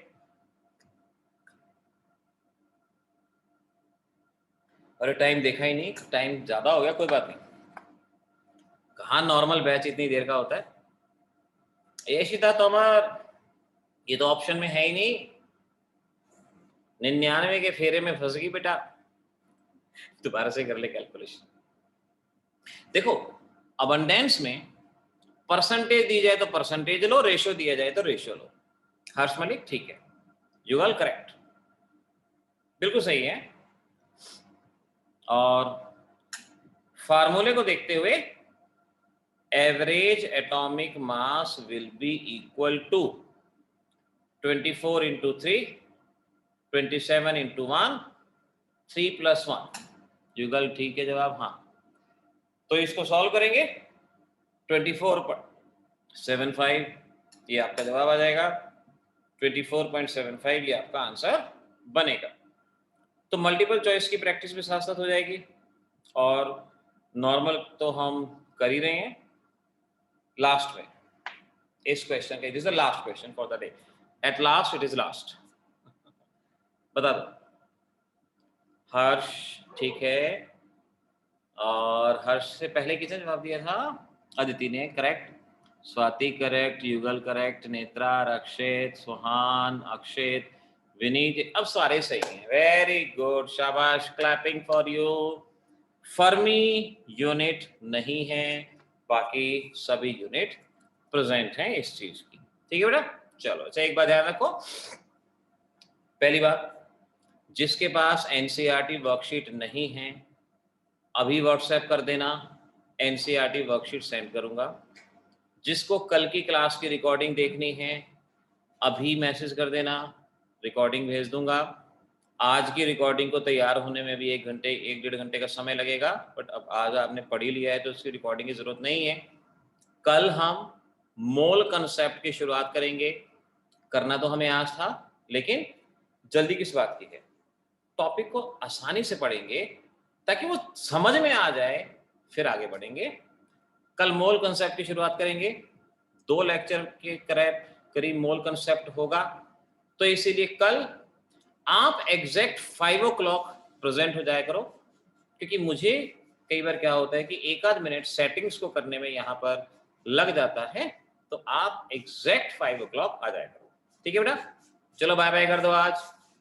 अरे टाइम देखा ही नहीं, टाइम ज्यादा हो गया, कोई बात नहीं, कहाँ नॉर्मल बैच इतनी देर का होता है। यशिता तोमर, ये तो ऑप्शन में है ही नहीं, 99 के फेरे में फंस गई बेटा, दोबारा से कर ले कैलकुलेशन। देखो अबंडेंस में परसेंटेज दी जाए तो परसेंटेज लो, रेशियो दिया जाए तो रेशियो लो। हर्ष मलिक ठीक है, युगल करेक्ट, बिल्कुल सही है। और फार्मूले को देखते हुए average atomic mass will be equal to 24 into 3, 27 into 1, 3 + 1। युगल ठीक है जवाब, हाँ। तो इसको सॉल्व करेंगे, 24.75 ये आपका जवाब आ जाएगा, 24.75 ये आपका आंसर बनेगा। तो मल्टीपल चॉइस की प्रैक्टिस भी साथ साथ हो जाएगी, और नॉर्मल तो हम कर ही रहे हैं। लास्ट में इस क्वेश्चन का, this is the last question for the day, at last it is last. बता दो। हर्ष ठीक है, और हर्ष से पहले किसने जवाब दिया था? अदिति ने, करेक्ट। स्वाति करेक्ट, युगल करेक्ट, नेत्रा, रक्षित, सुहान, अक्षित, विनीत, अब सारे सही हैं। वेरी गुड, शाबाश, clapping for you. Fermi unit नहीं है, बाकी सभी यूनिट प्रेजेंट हैं इस चीज की, ठीक है बेटा। चलो अच्छा, एक बात ध्यान रखो, पहली बात, जिसके पास एनसीईआरटी वर्कशीट नहीं है अभी व्हाट्सएप कर देना, एनसीईआरटी वर्कशीट सेंड करूंगा। जिसको कल की क्लास की रिकॉर्डिंग देखनी है अभी मैसेज कर देना, रिकॉर्डिंग भेज दूंगा। आज की रिकॉर्डिंग को तैयार होने में भी 1 घंटे 1-1.5 घंटे का समय लगेगा, बट अब आज आपने पढ़ ही लिया है तो उसकी रिकॉर्डिंग की जरूरत नहीं है। कल हम मोल कंसेप्ट की शुरुआत करेंगे, करना तो हमें आज था, लेकिन जल्दी किस बात की है, टॉपिक को आसानी से पढ़ेंगे ताकि वो समझ में आ जाए, फिर आगे बढ़ेंगे। कल मोल कंसेप्ट की शुरुआत करेंगे, 2 लेक्चर के करीब मोल कंसेप्ट होगा, तो इसीलिए कल आप एग्जैक्ट 5 o'clock प्रेजेंट हो जाया करो, क्योंकि मुझे कई बार क्या होता है कि 1 आध मिनट सेटिंग्स को करने में यहाँ पर लग जाता है, तो आप एग्जैक्ट 5 o'clock आ जाया करो, ठीक है बेटा। चलो बाय बाय कर दो, आज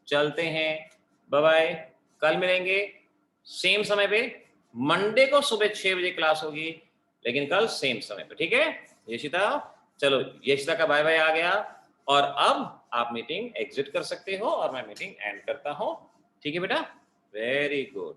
चलते हैं, बाय बाय। कल मिलेंगे सेम समय पे, मंडे को सुबह 6 बजे क्लास होगी, लेकिन कल सेम समय पे, ठीक है यशिता। चलो यशिता का बाय बाय आ गया, और अब आप मीटिंग एग्जिट कर सकते हो और मैं मीटिंग एंड करता हूं, ठीक है बेटा। Very good.